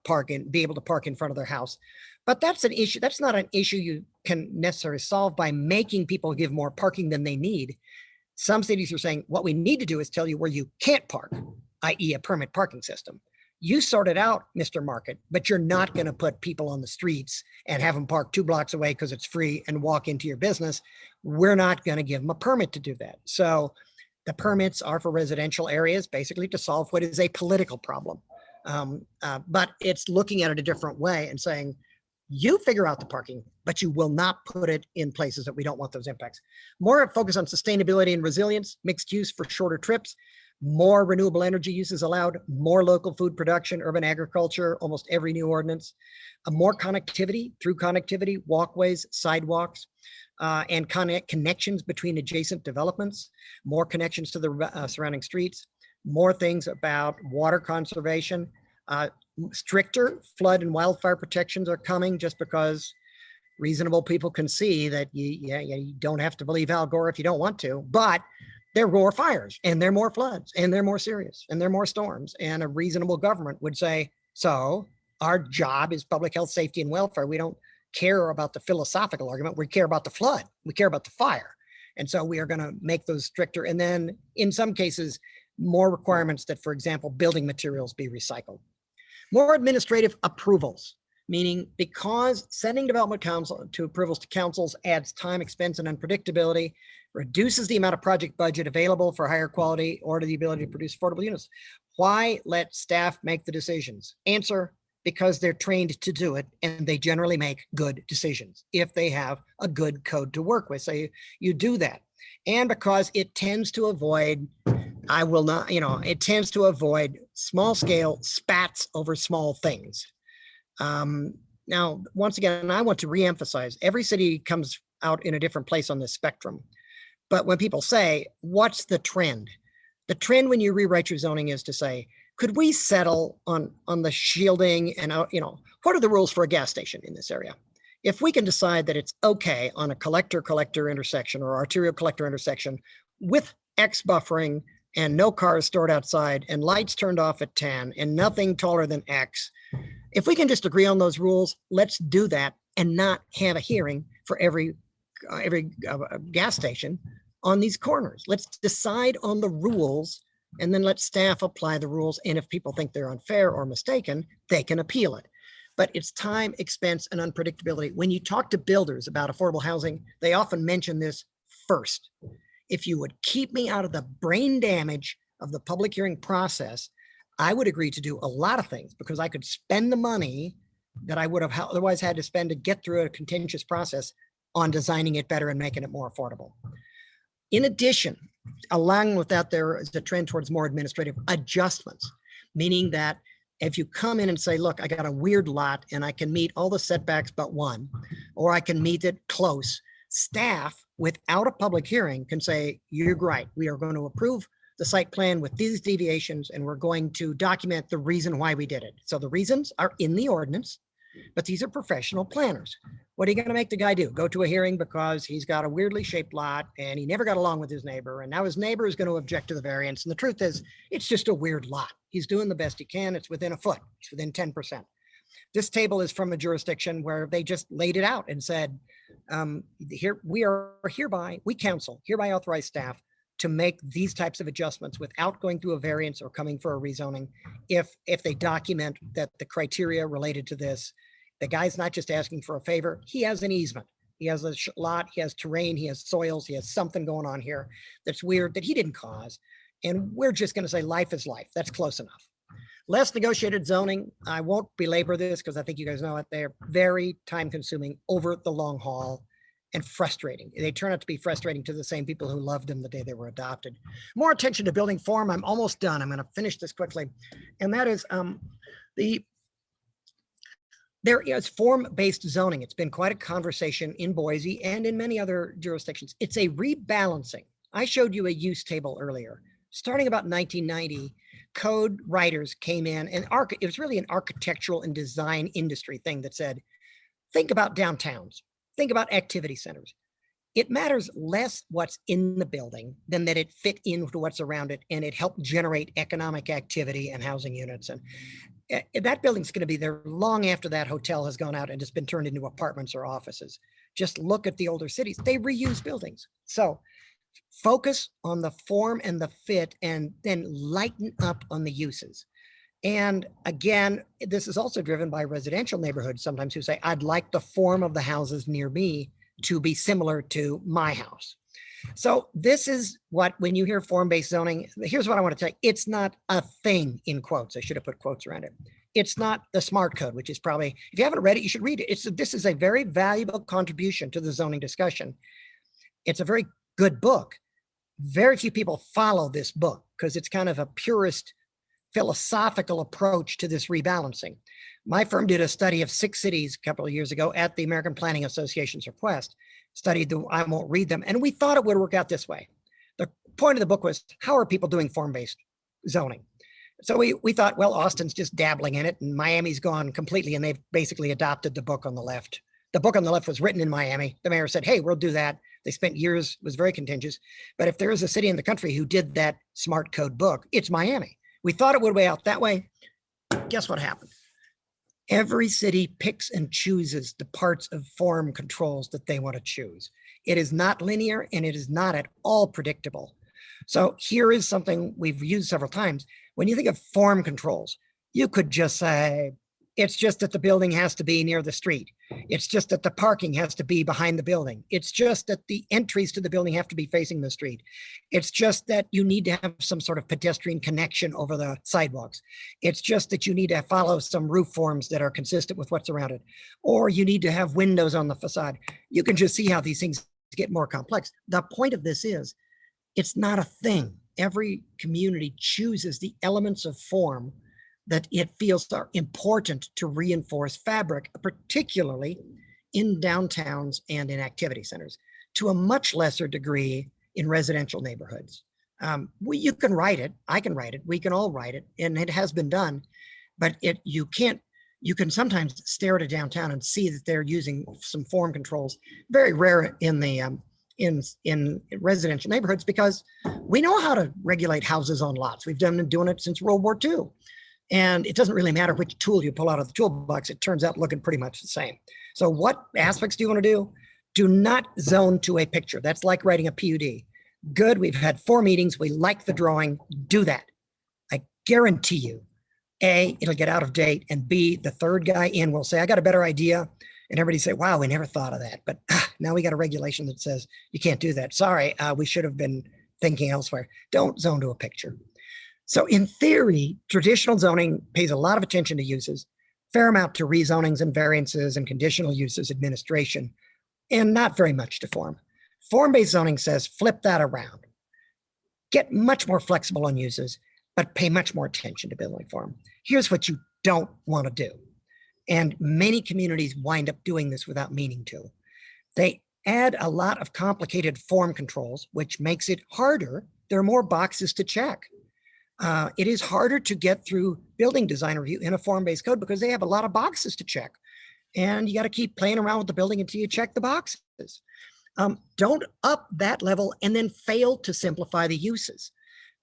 be able to park in front of their house. But that's an issue. That's not an issue you can necessarily solve by making people give more parking than they need. Some cities are saying what we need to do is tell you where you can't park, i.e. a permit parking system. You sort it out, Mr. Market, but you're not going to put people on the streets and have them park 2 blocks away because it's free and walk into your business. We're not going to give them a permit to do that. So the permits are for residential areas, basically to solve what is a political problem. But it's looking at it a different way and saying, you figure out the parking, but you will not put it in places that we don't want those impacts. More focus on sustainability and resilience, mixed use for shorter trips. More renewable energy use is allowed, more local food production, urban agriculture, almost every new ordinance, more connectivity, walkways, sidewalks, and connections between adjacent developments, more connections to the surrounding streets, more things about water conservation, stricter flood and wildfire protections are coming just because reasonable people can see that you don't have to believe Al Gore if you don't want to, but there are more fires and there are more floods and they're more serious and there are more storms. And a reasonable government would say, so our job is public health, safety, and welfare. We don't care about the philosophical argument. We care about the flood. We care about the fire. And so we are going to make those stricter. And then in some cases, more requirements that, for example, building materials be recycled. More administrative approvals, meaning because sending development council to approvals to councils adds time, expense, and unpredictability, reduces the amount of project budget available for higher quality or the ability to produce affordable units. Why let staff make the decisions? Answer, because they're trained to do it and they generally make good decisions if they have a good code to work with. So you do that. And because it tends to avoid, it tends to avoid small scale spats over small things. Now, once again, I want to reemphasize, every city comes out in a different place on this spectrum. But when people say, what's the trend? The trend when you rewrite your zoning is to say, could we settle on the shielding and, what are the rules for a gas station in this area? If we can decide that it's okay on a collector-collector intersection or arterial collector intersection with X buffering and no cars stored outside and lights turned off at 10 and nothing taller than X, if we can just agree on those rules, let's do that and not have a hearing for every gas station on these corners. Let's decide on the rules and then let staff apply the rules. And if people think they're unfair or mistaken, they can appeal it. But it's time, expense, and unpredictability. When you talk to builders about affordable housing, they often mention this first. If you would keep me out of the brain damage of the public hearing process, I would agree to do a lot of things because I could spend the money that I would have otherwise had to spend to get through a contentious process on designing it better and making it more affordable. In addition, along with that, there is a trend towards more administrative adjustments, meaning that if you come in and say, look, I got a weird lot and I can meet all the setbacks but one, or I can meet it close, staff without a public hearing can say, you're right, we are going to approve the site plan with these deviations and we're going to document the reason why we did it. So the reasons are in the ordinance, but these are professional planners. What are you going to make the guy do? Go to a hearing because he's got a weirdly shaped lot and he never got along with his neighbor. And now his neighbor is going to object to the variance. And the truth is, it's just a weird lot. He's doing the best he can. It's within a foot. It's within 10%. This table is from a jurisdiction where they just laid it out and said, here we are hereby, we counsel, hereby authorize staff to make these types of adjustments without going through a variance or coming for a rezoning if they document that the criteria related to this. The guy's not just asking for a favor, he has an easement. He has a lot, he has terrain, he has soils, he has something going on here that's weird that he didn't cause. And we're just gonna say life is life, that's close enough. Less negotiated zoning, I won't belabor this because I think you guys know it. They're very time consuming over the long haul and frustrating. They turn out to be frustrating to the same people who loved them the day they were adopted. More attention to building form, I'm almost done. I'm gonna finish this quickly. And that is there is form-based zoning. It's been quite a conversation in Boise and in many other jurisdictions. It's a rebalancing. I showed you a use table earlier. Starting about 1990, code writers came in and it was really an architectural and design industry thing that said, think about downtowns, think about activity centers. It matters less what's in the building than that it fit into what's around it and it helped generate economic activity and housing units. And that building's going to be there long after that hotel has gone out and it's been turned into apartments or offices. Just look at the older cities. They reuse buildings. So focus on the form and the fit and then lighten up on the uses. And again, this is also driven by residential neighborhoods sometimes who say, I'd like the form of the houses near me to be similar to my house. So this is what, when you hear form-based zoning, here's what I want to tell you. It's not a thing in quotes. I should have put quotes around it. It's not the smart code, which is probably, if you haven't read it, you should read it. This is a very valuable contribution to the zoning discussion. It's a very good book. Very few people follow this book because it's kind of a purist philosophical approach to this rebalancing. My firm did a study of 6 cities a couple of years ago at the American Planning Association's request, studied I won't read them, and we thought it would work out this way. The point of the book was, how are people doing form-based zoning? So we thought, well, Austin's just dabbling in it and Miami's gone completely and they've basically adopted the book on the left. The book on the left was written in Miami. The mayor said, hey, we'll do that. They spent years, was very contentious. But if there is a city in the country who did that smart code book, it's Miami. We thought it would way out that way. Guess what happened? Every city picks and chooses the parts of form controls that they want to choose. It is not linear and it is not at all predictable. So here is something we've used several times. When you think of form controls, you could just say, it's just that the building has to be near the street. It's just that the parking has to be behind the building. It's just that the entries to the building have to be facing the street. It's just that you need to have some sort of pedestrian connection over the sidewalks. It's just that you need to follow some roof forms that are consistent with what's around it. Or you need to have windows on the facade. You can just see how these things get more complex. The point of this is, it's not a thing. Every community chooses the elements of form that it feels are important to reinforce fabric, particularly in downtowns and in activity centers, to a much lesser degree in residential neighborhoods. You can write it, I can write it, we can all write it, and it has been done, but you can sometimes stare at a downtown and see that they're using some form controls, very rare in the in residential neighborhoods, because we know how to regulate houses on lots. We've been doing it since World War II. And it doesn't really matter which tool you pull out of the toolbox, it turns out looking pretty much the same. So what aspects do you want to do? Do not zone to a picture. That's like writing a PUD. Good, we've had 4 meetings, we like the drawing, do that. I guarantee you, A, it'll get out of date, and B, the third guy in will say, I got a better idea. And everybody say, wow, we never thought of that. But now we got a regulation that says you can't do that. Sorry, we should have been thinking elsewhere. Don't zone to a picture. So in theory, traditional zoning pays a lot of attention to uses, fair amount to rezonings and variances and conditional uses administration, and not very much to form. Form-based zoning says flip that around. Get much more flexible on uses, but pay much more attention to building form. Here's what you don't want to do. And many communities wind up doing this without meaning to. They add a lot of complicated form controls, which makes it harder. There are more boxes to check. It is harder to get through building design review in a form-based code because they have a lot of boxes to check. And you got to keep playing around with the building until you check the boxes. Don't up that level and then fail to simplify the uses.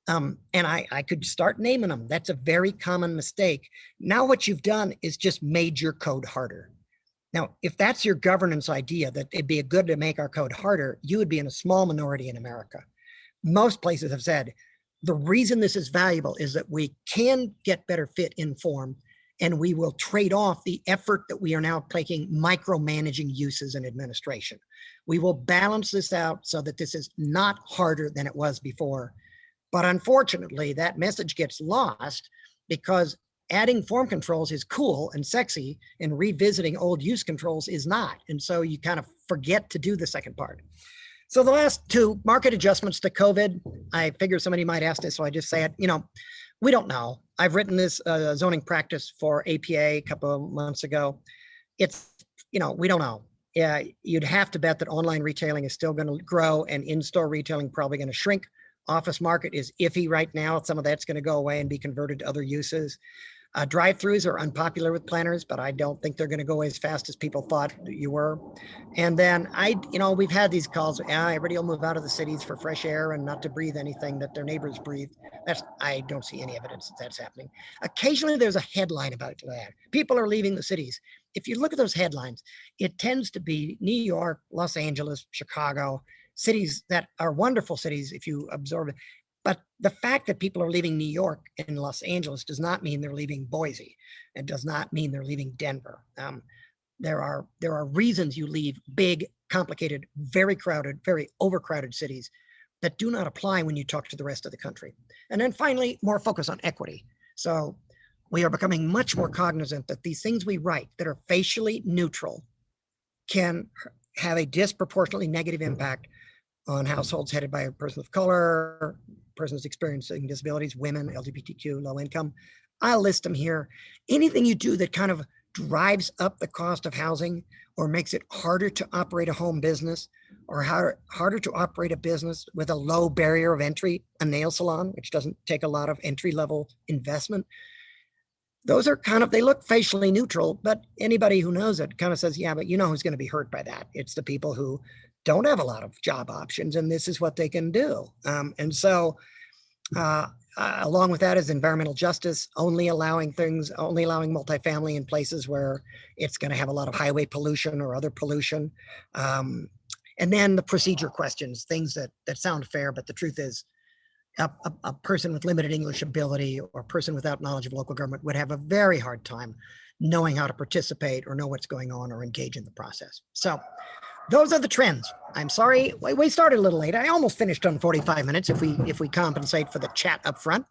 And I could start naming them. That's a very common mistake. Now what you've done is just made your code harder. Now, if that's your governance idea, that it'd be good to make our code harder, you would be in a small minority in America. Most places have said, the reason this is valuable is that we can get better fit in form, and we will trade off the effort that we are now taking micromanaging uses and administration. We will balance this out so that this is not harder than it was before. But unfortunately, that message gets lost because adding form controls is cool and sexy, and revisiting old use controls is not. And so you kind of forget to do the second part. So the last 2 market adjustments to COVID, I figure somebody might ask this, so I just say it, we don't know. I've written this zoning practice for APA a couple of months ago. It's, we don't know. Yeah, you'd have to bet that online retailing is still going to grow and in-store retailing probably going to shrink. Office market is iffy right now. Some of that's going to go away and be converted to other uses. Drive-thrus are unpopular with planners, but I don't think they're going to go as fast as people thought you were. And then we've had these calls. Everybody will move out of the cities for fresh air and not to breathe anything that their neighbors breathe. I don't see any evidence that that's happening. Occasionally, there's a headline about that. People are leaving the cities. If you look at those headlines, it tends to be New York, Los Angeles, Chicago, cities that are wonderful cities if you absorb it. But the fact that people are leaving New York and Los Angeles does not mean they're leaving Boise. It does not mean they're leaving Denver. There are reasons you leave big, complicated, very crowded, very overcrowded cities that do not apply when you talk to the rest of the country. And then finally, more focus on equity. So we are becoming much more cognizant that these things we write that are facially neutral can have a disproportionately negative impact on households headed by a person of color, persons experiencing disabilities, women, LGBTQ, low income. I'll list them here. Anything you do that kind of drives up the cost of housing or makes it harder to operate a home business or harder to operate a business with a low barrier of entry, a nail salon, which doesn't take a lot of entry level investment. Those are they look facially neutral, but anybody who knows it kind of says, yeah, but you know who's going to be hurt by that. It's the people who don't have a lot of job options, and this is what they can do. And so along with that is environmental justice, only allowing multifamily in places where it's going to have a lot of highway pollution or other pollution. And then the procedure questions, things that sound fair, but the truth is a person with limited English ability or a person without knowledge of local government would have a very hard time knowing how to participate or know what's going on or engage in the process. So those are the trends. I'm sorry, we started a little late. I almost finished on 45 minutes if we compensate for the chat up front,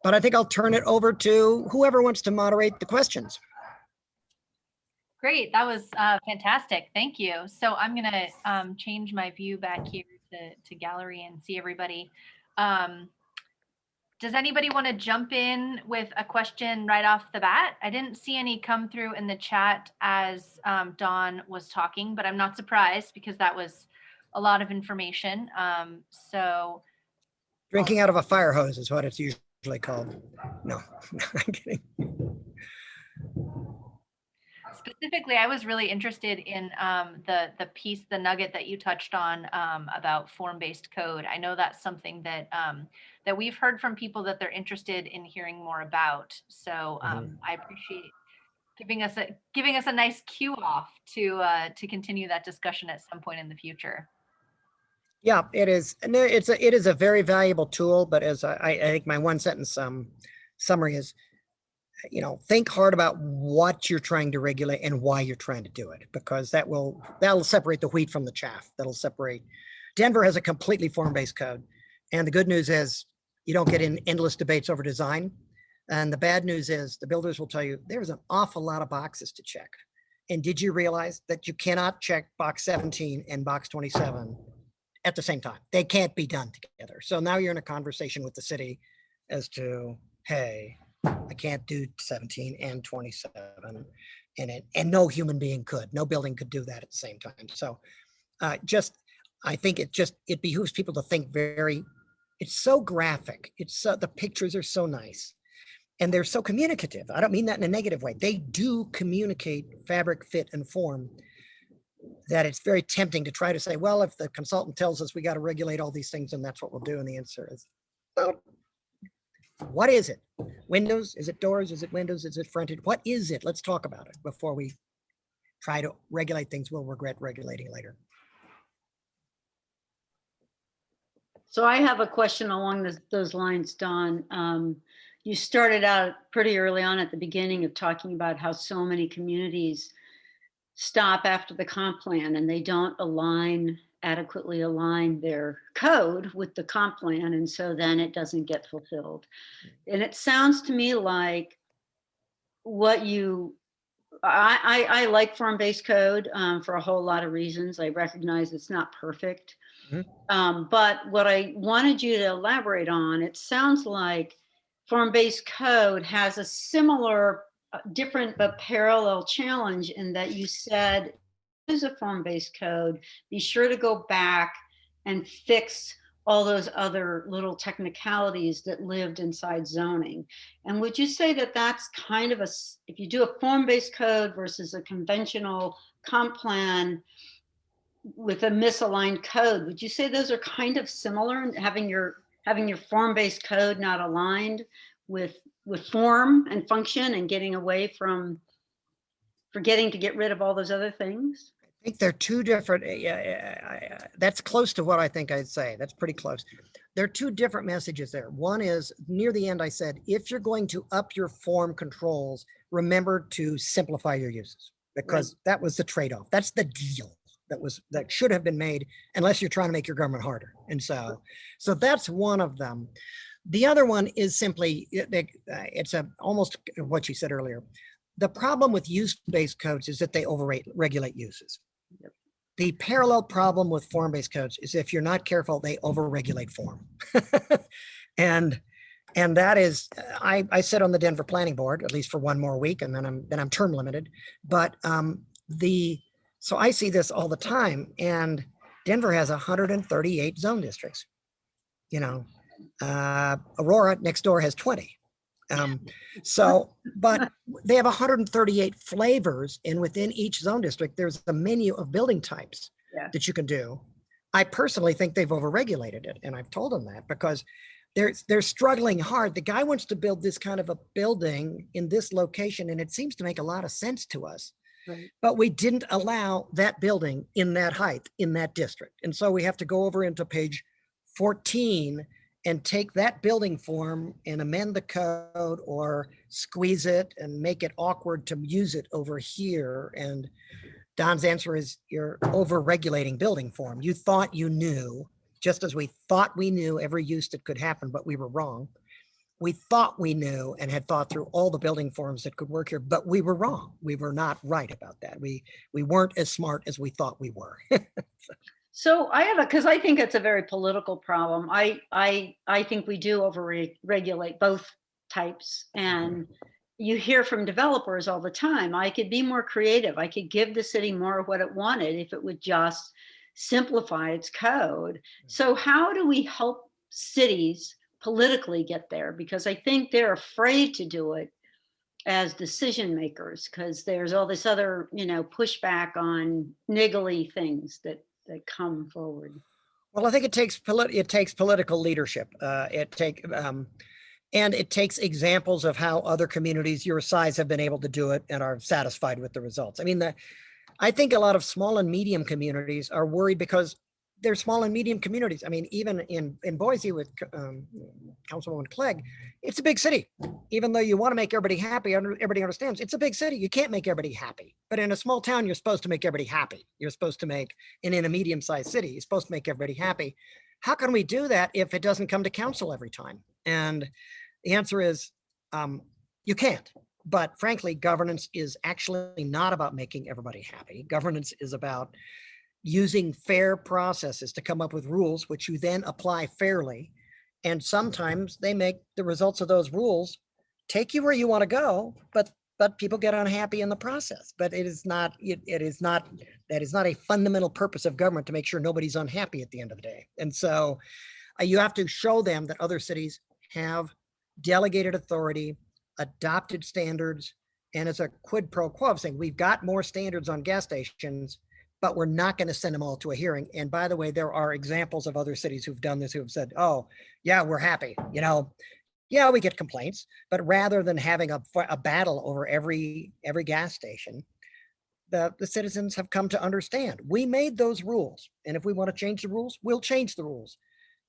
but I think I'll turn it over to whoever wants to moderate the questions. Great, that was fantastic. Thank you. So I'm gonna change my view back here to gallery and see everybody. Does anybody want to jump in with a question right off the bat? I didn't see any come through in the chat as Dawn was talking, but I'm not surprised because that was a lot of information. So drinking out of a fire hose is what it's usually called. No, I'm kidding. Specifically, I was really interested in the piece, the nugget that you touched on about form-based code. I know that's something that that we've heard from people that they're interested in hearing more about. So I appreciate giving us a nice cue off to continue that discussion at some point in the future. Yeah, it is. And it is a very valuable tool. But as I think my one sentence summary is, think hard about what you're trying to regulate and why you're trying to do it, because that'll separate the wheat from the chaff. That'll separate. Denver has a completely form-based code. And the good news is you don't get in endless debates over design. And the bad news is the builders will tell you there's an awful lot of boxes to check. And did you realize that you cannot check box 17 and box 27 at the same time? They can't be done together. So now you're in a conversation with the city as to, hey, I can't do 17 and 27, and no human being could. No building could do that at the same time. So I think it behooves people to think it's so graphic. The pictures are so nice and they're so communicative. I don't mean that in a negative way. They do communicate fabric, fit, and form, that it's very tempting to try to say, well, if the consultant tells us we got to regulate all these things, and that's what we'll do. And the answer is, well, what is it? Windows? Is it doors? Is it windows? Is it frontage? What is it? Let's talk about it before we try to regulate things we'll regret regulating later. So I have a question along those lines, Dawn. You started out pretty early on at the beginning of talking about how so many communities stop after the comp plan and they don't adequately align their code with the comp plan, and so then it doesn't get fulfilled. And it sounds to me like I like form-based code for a whole lot of reasons. I recognize it's not perfect. Mm-hmm. But what I wanted you to elaborate on, it sounds like form-based code has a similar, different but parallel challenge in that you said, use a form-based code, be sure to go back and fix all those other little technicalities that lived inside zoning. And would you say that that's kind of if you do a form-based code versus a conventional comp plan with a misaligned code, would you say those are kind of similar in having your form-based code not aligned with form and function and forgetting to get rid of all those other things? I think they're two different, that's close to what I think I'd say. That's pretty close. There are two different messages there. One is near the end, I said, if you're going to up your form controls, remember to simplify your uses, because that was the trade-off. That's the deal that should have been made, unless you're trying to make your government harder. And so that's one of them. The other one is simply, it's almost what you said earlier. The problem with use-based codes is that they regulate uses. Yep. The parallel problem with form-based codes is if you're not careful, they overregulate form. and that is, I sit on the Denver Planning Board, at least for one more week, and then I'm term limited. But so I see this all the time, and Denver has 138 zone districts. Aurora next door has 20. But they have 138 flavors, and within each zone district, there's a menu of building types that you can do. I personally think they've overregulated it, and I've told them that because they're struggling hard. The guy wants to build this kind of a building in this location, and it seems to make a lot of sense to us. Right. But we didn't allow that building in that height in that district. And so we have to go over into page 14 and take that building form and amend the code or squeeze it and make it awkward to use it over here. And Don's answer is you're over-regulating building form. You thought you knew, just as we thought we knew every use that could happen, but we were wrong. We thought we knew and had thought through all the building forms that could work here, but we were wrong. We were not right about that. We weren't as smart as we thought we were. So I have because I think it's a very political problem. I think we do over-regulate both types. And you hear from developers all the time, I could be more creative. I could give the city more of what it wanted if it would just simplify its code. So how do we help cities politically get there? Because I think they're afraid to do it as decision makers because there's all this other, pushback on niggly things that come forward. Well, I think it takes political leadership. And it takes examples of how other communities your size have been able to do it and are satisfied with the results. I mean, I think a lot of small and medium communities are worried because they're small and medium communities. I mean, even in Boise with Councilwoman Clegg, it's a big city. Even though you want to make everybody happy, everybody understands it's a big city. You can't make everybody happy. But in a small town, you're supposed to make everybody happy. You're supposed to make, and in a medium-sized city, you're supposed to make everybody happy. How can we do that if it doesn't come to council every time? And the answer is you can't. But frankly, governance is actually not about making everybody happy. Governance is about using fair processes to come up with rules, which you then apply fairly. And sometimes they make the results of those rules take you where you want to go, but people get unhappy in the process. But that is not a fundamental purpose of government to make sure nobody's unhappy at the end of the day. And so you have to show them that other cities have delegated authority, adopted standards, and it's a quid pro quo saying we've got more standards on gas stations, but we're not going to send them all to a hearing. And by the way, there are examples of other cities who've done this, who have said, oh, yeah, we're happy. Yeah, we get complaints, but rather than having a battle over every gas station, the citizens have come to understand we made those rules. And if we want to change the rules, we'll change the rules.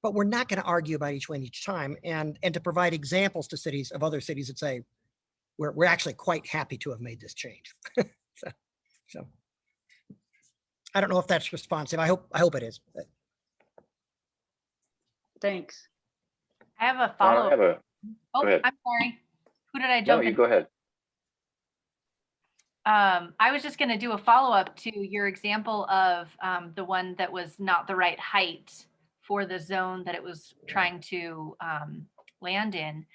But we're not going to argue about each one each time, and to provide examples to cities of other cities that say, we're actually quite happy to have made this change. So I don't know if that's responsive. I hope it is. Thanks. I have a follow-up. Go ahead. I'm sorry. Who did I jump in? No, you go ahead. I was just going to do a follow-up to your example of the one that was not the right height for the zone that it was trying to land in.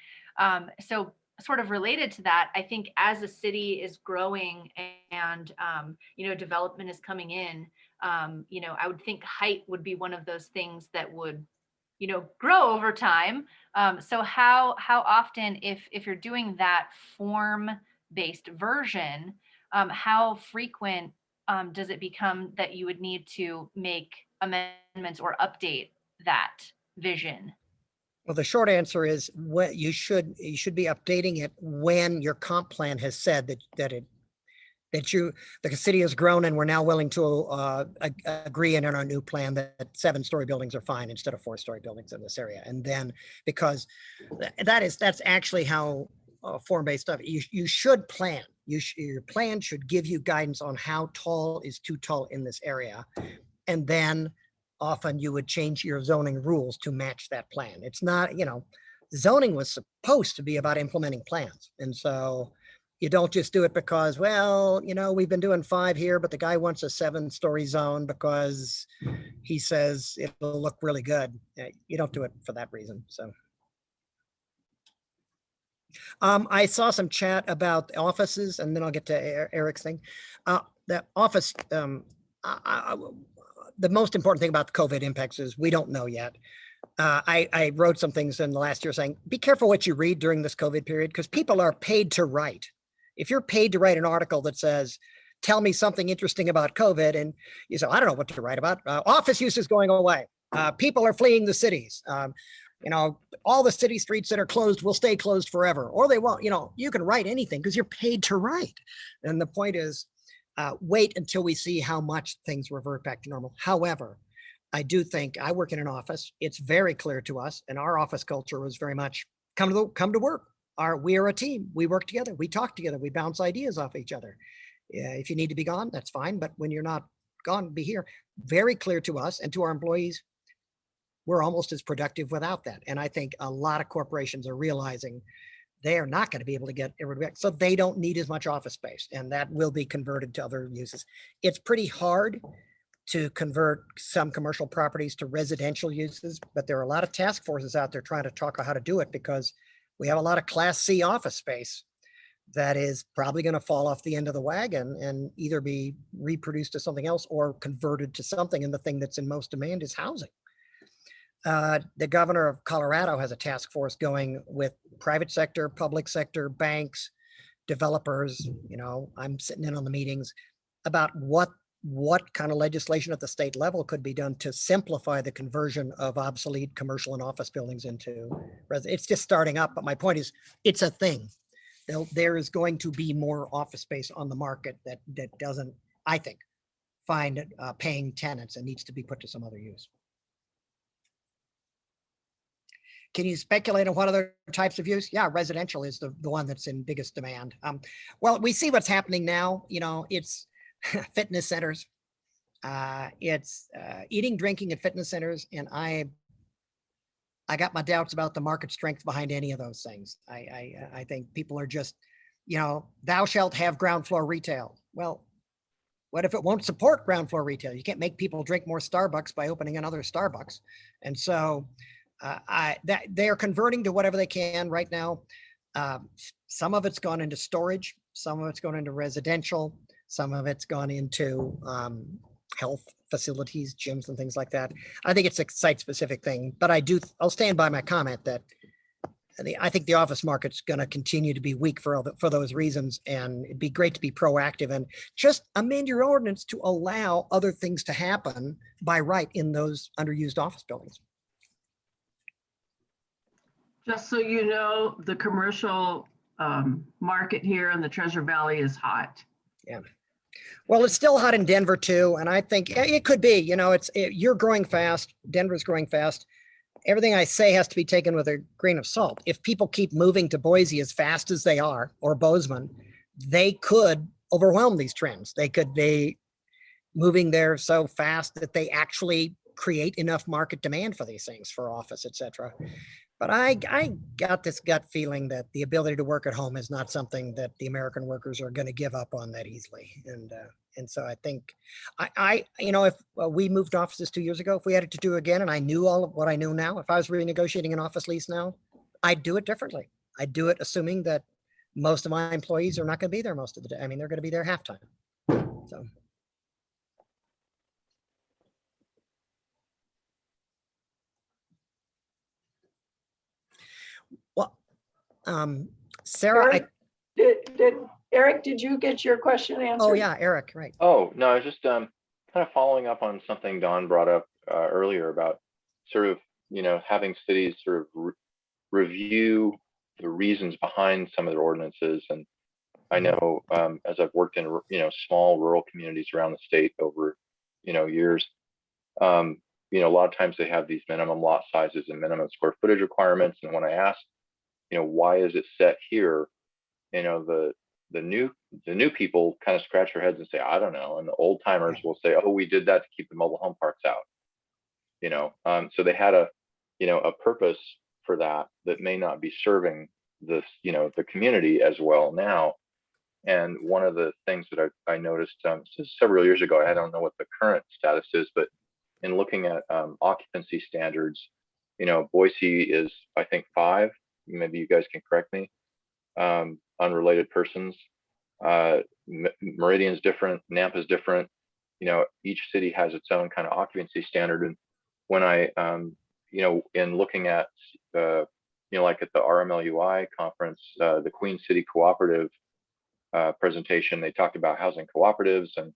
So sort of related to that, I think as a city is growing and, development is coming in, I would think height would be one of those things that would, grow over time. So how often, if you're doing that form-based version, how frequent does it become that you would need to make amendments or update that vision? Well, the short answer is what you should be updating it when your comp plan has said that the city has grown and we're now willing to agree in our new plan that 7-story buildings are fine instead of 4-story buildings in this area. And then because that's actually how form-based stuff, you should plan. Your plan should give you guidance on how tall is too tall in this area. And then often you would change your zoning rules to match that plan. It's not, zoning was supposed to be about implementing plans. And so you don't just do it because, well, we've been doing 5 here, but the guy wants a 7-story zone because he says it'll look really good. You don't do it for that reason. So I saw some chat about offices, and then I'll get to Eric's thing. The office, the most important thing about the COVID impacts is we don't know yet. I wrote some things in the last year saying, be careful what you read during this COVID period, because people are paid to write. If you're paid to write an article that says tell me something interesting about COVID. And you say, I don't know what to write about. Office use is going away. People are fleeing the cities. All the city streets that are closed will stay closed forever, or they won't. You can write anything because you're paid to write. And the point is, wait until we see how much things revert back to normal. However, I do think I work in an office. It's very clear to us, and our office culture was very much come to work. We are a team. We work together. We talk together. We bounce ideas off each other. If you need to be gone, that's fine. But when you're not gone, be here. Very clear to us and to our employees. We're almost as productive without that. And I think a lot of corporations are realizing they are not going to be able to get everybody back. So they don't need as much office space, and that will be converted to other uses. It's pretty hard to convert some commercial properties to residential uses, but there are a lot of task forces out there trying to talk about how to do it, because we have a lot of Class C office space that is probably going to fall off the end of the wagon and either be reproduced to something else or converted to something. And the thing that's in most demand is housing. The governor of Colorado has a task force going with private sector, public sector, banks, developers. I'm sitting in on the meetings about what kind of legislation at the state level could be done to simplify the conversion of obsolete commercial and office buildings into it's just starting up. But my point is, it's a thing. There is going to be more office space on the market that doesn't, I think, find paying tenants and needs to be put to some other use. Can you speculate on what other types of use? Yeah, residential is the one that's in biggest demand. Well, we see what's happening now. It's fitness centers. It's eating, drinking at fitness centers. And I got my doubts about the market strength behind any of those things. I think people are just, thou shalt have ground floor retail. Well, what if it won't support ground floor retail? You can't make people drink more Starbucks by opening another Starbucks. And so they are converting to whatever they can right now. Some of it's gone into storage. Some of it's gone into residential. Some of it's gone into health facilities, gyms and things like that. I think it's a site-specific thing, but I'll stand by my comment that I think the office market's going to continue to be weak for those reasons, and it'd be great to be proactive and just amend your ordinance to allow other things to happen by right in those underused office buildings. Just so you know, the commercial market here in the Treasure Valley is hot. Yeah. Well, it's still hot in Denver too. And I think it could be, you're growing fast. Denver's growing fast. Everything I say has to be taken with a grain of salt. If people keep moving to Boise as fast as they are, or Bozeman, they could overwhelm these trends. They could be moving there so fast that they actually create enough market demand for these things, for office, et cetera. But I got this gut feeling that the ability to work at home is not something that the American workers are going to give up on that easily. And so I think if we moved offices 2 years ago, if we had it to do again, and I knew all of what I know now, if I was renegotiating an office lease now, I'd do it differently. I'd do it assuming that most of my employees are not going to be there most of the day. I mean, they're going to be there half time. So. Sarah, Eric, did you get your question answered? Oh yeah, Eric, right. Oh, no, I was just kind of following up on something Don brought up earlier about sort of, having cities sort of review the reasons behind some of their ordinances. And I know as I've worked in, small rural communities around the state over, years, a lot of times they have these minimum lot sizes and minimum square footage requirements. And when I ask, why is it set here? The new people kind of scratch their heads and say, I don't know. And the old timers will say, oh, we did that to keep the mobile home parks out. So they had a purpose for that may not be serving this, the community as well now. And one of the things that I noticed several years ago, I don't know what the current status is, but in looking at occupancy standards, Boise is, I think, 5. Maybe you guys can correct me. Unrelated persons. Meridian's different. Nampa's different. Each city has its own kind of occupancy standard. And when I, in looking at, like at the RMLUI conference, the Queen City Cooperative presentation, they talked about housing cooperatives, and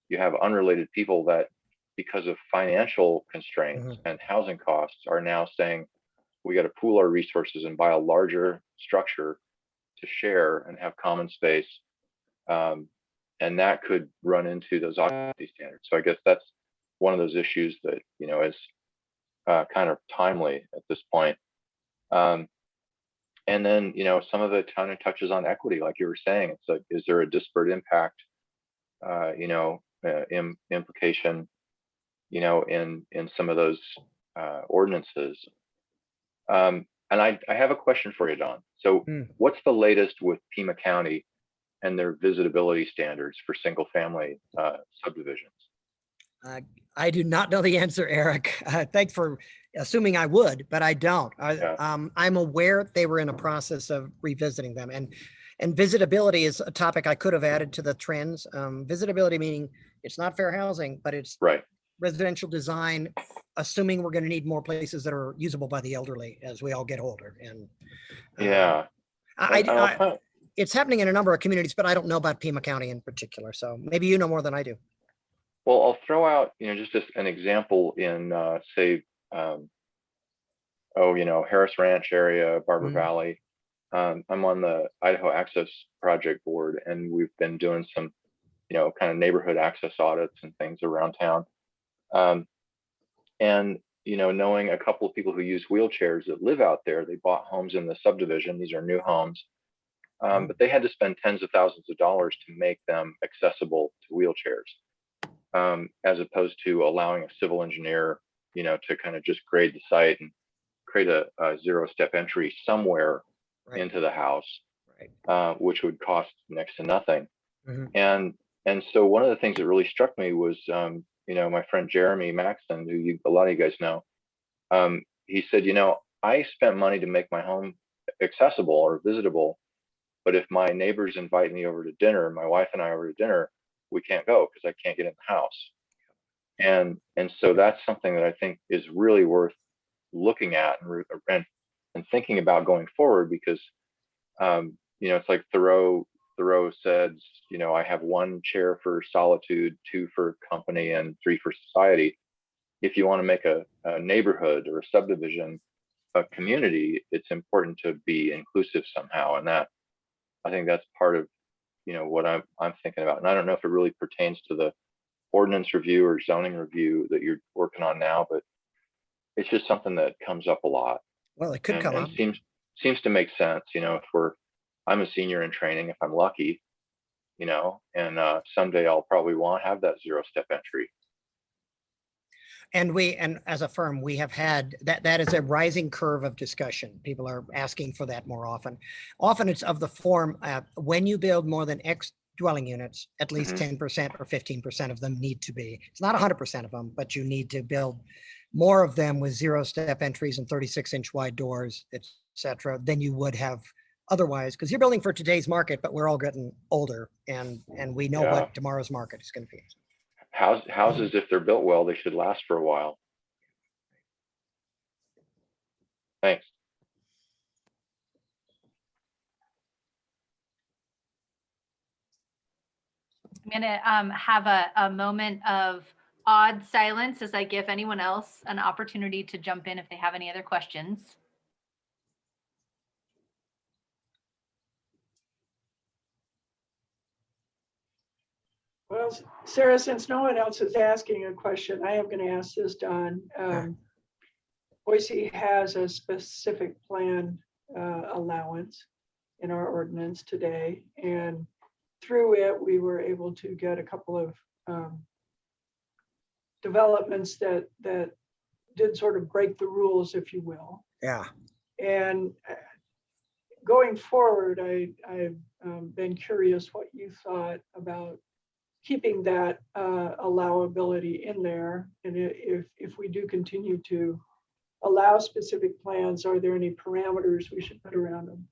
you have unrelated people that, because of financial constraints and housing costs, are now saying we got to pool our resources and buy a larger structure to share and have common space. And that could run into those occupancy standards. So I guess that's one of those issues that, you know, is kind of timely at this point. And then, you know, some of it kind of touches on equity, like you were saying. It's like, is there a disparate impact, you know, implication, you know, in some of those ordinances? And I have a question for you, Don. So what's the latest with Pima County and their visitability standards for single family subdivisions? I do not know the answer, Eric. Thanks for assuming I would, but I don't. I'm aware they were in a process of revisiting them, and visitability is a topic I could have added to the trends. Visitability meaning it's not fair housing, but it's residential design, assuming we're going to need more places that are usable by the elderly as we all get older. And it's happening in a number of communities, but I don't know about Pima County in particular. So maybe you know more than I do. Well, I'll throw out, you know, just an example in, say, you know, Harris Ranch area, Barber Valley. I'm on the Idaho Access Project board, and we've been doing some, you know, kind of neighborhood access audits and things around town. And, you know, knowing a couple of people who use wheelchairs that live out there, they bought homes in the subdivision. These are new homes, but they had to spend tens of thousands of dollars to make them accessible to wheelchairs. As opposed to allowing a civil engineer, you know, to kind of just grade the site and create a zero-step entry somewhere into the house, which would cost next to nothing. And so one of the things that really struck me was, you know, my friend Jeremy Maxton, who a lot of you guys know, he said, you know, I spent money to make my home accessible or visitable, but if my neighbors invite me over to dinner, my wife and I over to dinner, we can't go because I can't get in the house. And so that's something that I think is really worth looking at and thinking about going forward, because you know, it's like Thoreau said, you know, I have 1 chair for solitude, 2 for company, and 3 for society. If you want to make a neighborhood or a subdivision a community, it's important to be inclusive somehow, and that, I think that's part of, you know, what I'm thinking about. And I don't know if it really pertains to the ordinance review or zoning review that you're working on now, but it's just something that comes up a lot. Well, it could come up. Seems to make sense, you know, I'm a senior in training, if I'm lucky, you know, and someday I'll probably have that zero-step entry. And as a firm, we have had that is a rising curve of discussion. People are asking for that more often. Often it's of the form, when you build more than X dwelling units, at least 10% or 15% of them need to be. It's not 100% of them, but you need to build more of them with zero-step entries and 36-inch wide doors, etc., than you would have otherwise, because you're building for today's market, but we're all getting older, and we know what tomorrow's market is going to be. Houses, if they're built well, they should last for a while. Thanks. I'm going to have a moment of awed silence as I give anyone else an opportunity to jump in if they have any other questions. Well, Sarah, since no one else is asking a question, I am going to ask this, Don. Boise has a specific plan allowance in our ordinance today, and through it, we were able to get a couple of developments that did sort of break the rules, if you will. Yeah. And going forward, I've been curious what you thought about keeping that allowability in there. And if we do continue to allow specific plans, are there any parameters we should put around them?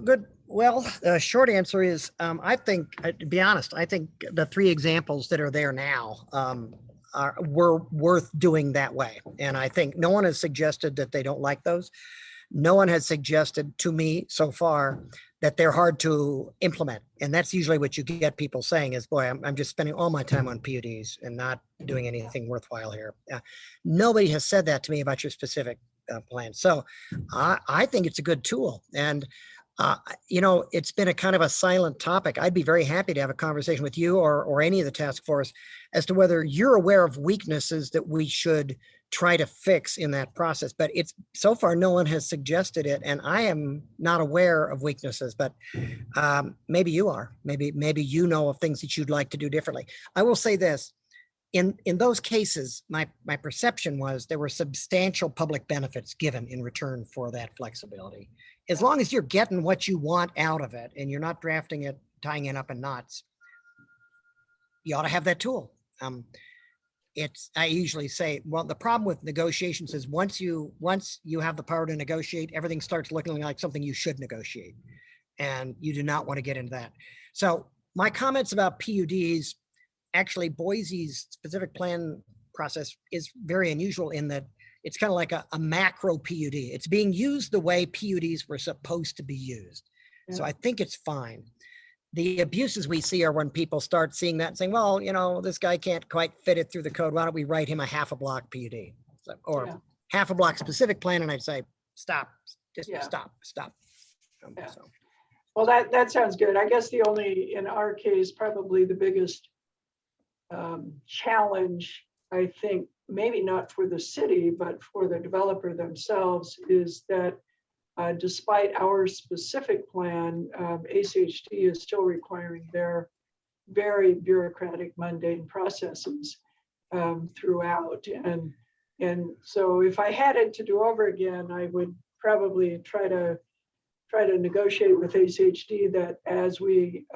Good. Well, the short answer is, I think, to be honest, I think the 3 examples that are there now were worth doing that way. And I think no one has suggested that they don't like those. No one has suggested to me so far that they're hard to implement. And that's usually what you get people saying is, boy, I'm just spending all my time on PUDs and not doing anything worthwhile here. Nobody has said that to me about your specific plan. So I think it's a good tool. And, it's been a kind of a silent topic. I'd be very happy to have a conversation with you or any of the task force as to whether you're aware of weaknesses that we should try to fix in that process. But it's so far, no one has suggested it. And I am not aware of weaknesses, but maybe you are. Maybe you know of things that you'd like to do differently. I will say this. In those cases, my perception was there were substantial public benefits given in return for that flexibility. As long as you're getting what you want out of it and you're not drafting it, tying it up in knots, you ought to have that tool. I usually say, well, the problem with negotiations is once you have the power to negotiate, everything starts looking like something you should negotiate. And you do not want to get into that. So my comments about PUDs, actually Boise's specific plan process is very unusual in that it's kind of like a macro PUD. It's being used the way PUDs were supposed to be used. Yeah. So I think it's fine. The abuses we see are when people start seeing that and saying, well, this guy can't quite fit it through the code. Why don't we write him a half a block PUD or half a block specific plan? And I'd say, stop, just stop. So. Well, that sounds good. I guess the only, in our case, probably the biggest challenge, I think, maybe not for the city, but for the developer themselves, is that despite our specific plan, ACHD is still requiring their very bureaucratic, mundane processes throughout. And so if I had it to do over again, I would probably try to negotiate with ACHD that as we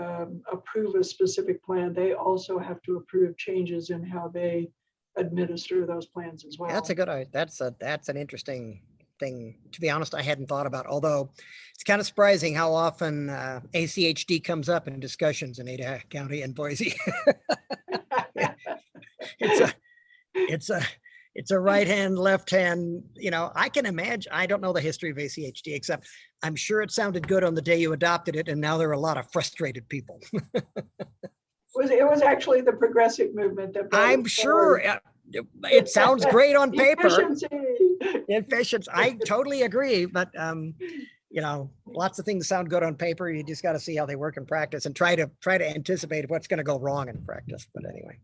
approve a specific plan, they also have to approve changes in how they administer those plans as well. That's a good idea. That's an interesting thing. To be honest, I hadn't thought about, although it's kind of surprising how often ACHD comes up in discussions in Idaho County and Boise. It's a right hand, left hand, I can imagine, I don't know the history of ACHD, except I'm sure it sounded good on the day you adopted it. And now there are a lot of frustrated people. It was actually the progressive movement that I'm sure it sounds great on paper. Efficiency. I totally agree. But, lots of things sound good on paper. You just got to see how they work in practice and try to anticipate what's going to go wrong in practice. But anyway.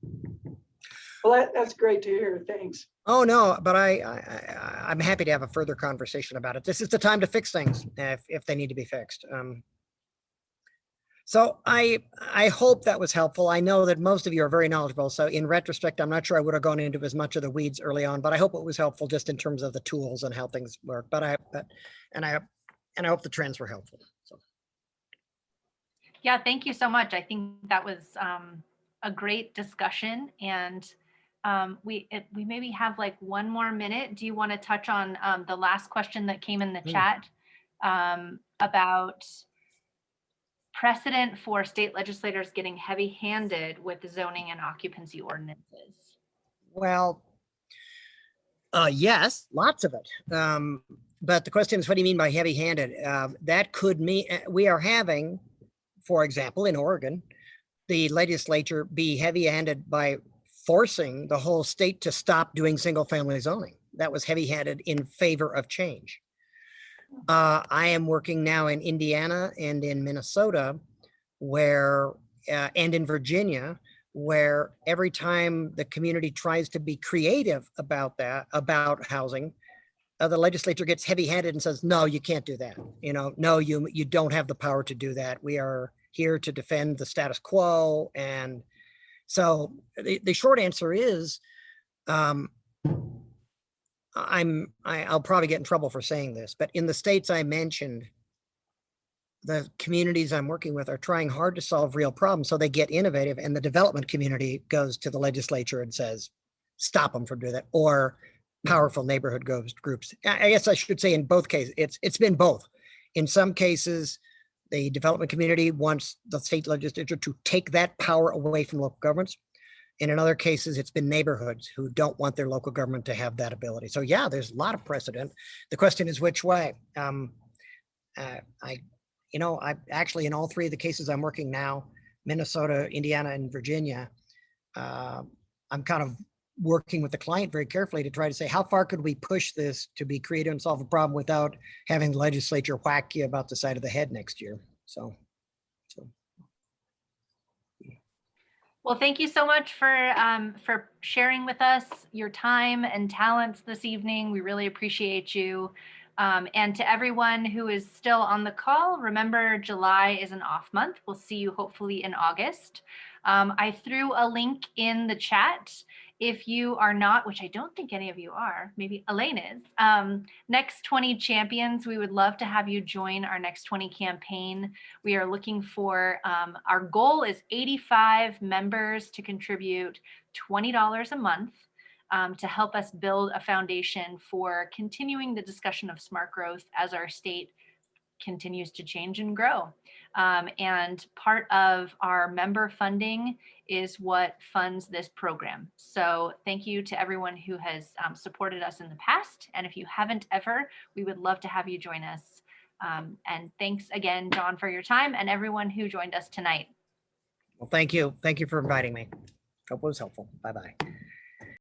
Well, that's great to hear. Thanks. Oh, no, but I'm happy to have a further conversation about it. This is the time to fix things if they need to be fixed. So I hope that was helpful. I know that most of you are very knowledgeable. So in retrospect, I'm not sure I would have gone into as much of the weeds early on, but I hope it was helpful just in terms of the tools and how things work. I hope the trends were helpful. So. Yeah, thank you so much. I think that was a great discussion, and we maybe have like 1 more minute. Do you want to touch on the last question that came in the chat about precedent for state legislators getting heavy-handed with zoning and occupancy ordinances? Well, yes, lots of it. But the question is, what do you mean by heavy-handed? That could mean we are having, for example, in Oregon, the legislature be heavy-handed by forcing the whole state to stop doing single-family zoning. That was heavy-handed in favor of change. I am working now in Indiana and in Minnesota, where and in Virginia, where every time the community tries to be creative about housing, the legislature gets heavy-handed and says, no, you can't do that. No, you don't have the power to do that. We are here to defend the status quo. And so the short answer is, I'll probably get in trouble for saying this, but in the states I mentioned, the communities I'm working with are trying hard to solve real problems. So they get innovative, and the development community goes to the legislature and says, stop them from doing that, or powerful neighborhood groups. I guess I should say in both cases, it's been both. In some cases, the development community wants the state legislature to take that power away from local governments. And in other cases, it's been neighborhoods who don't want their local government to have that ability. So yeah, there's a lot of precedent. The question is which way. you know, I actually, in all three of the cases I'm working now, Minnesota, Indiana, and Virginia, I'm kind of working with the client very carefully to try to say, how far could we push this to be creative and solve a problem without having the legislature whack you about the side of the head next year? So. Well, thank you so much for sharing with us your time and talents this evening. We really appreciate you. And to everyone who is still on the call, remember July is an off month. We'll see you hopefully in August. I threw a link in the chat. If you are not, which I don't think any of you are, maybe Elaine is, Next 20 Champions, we would love to have you join our Next 20 campaign. We are looking for, our goal is 85 members to contribute $20 a month to help us build a foundation for continuing the discussion of smart growth as our state continues to change and grow. And part of our member funding is what funds this program. So thank you to everyone who has supported us in the past. And if you haven't ever, we would love to have you join us. And thanks again, John, for your time and everyone who joined us tonight. Well, thank you. Thank you for inviting me. Hope it was helpful. Bye-bye.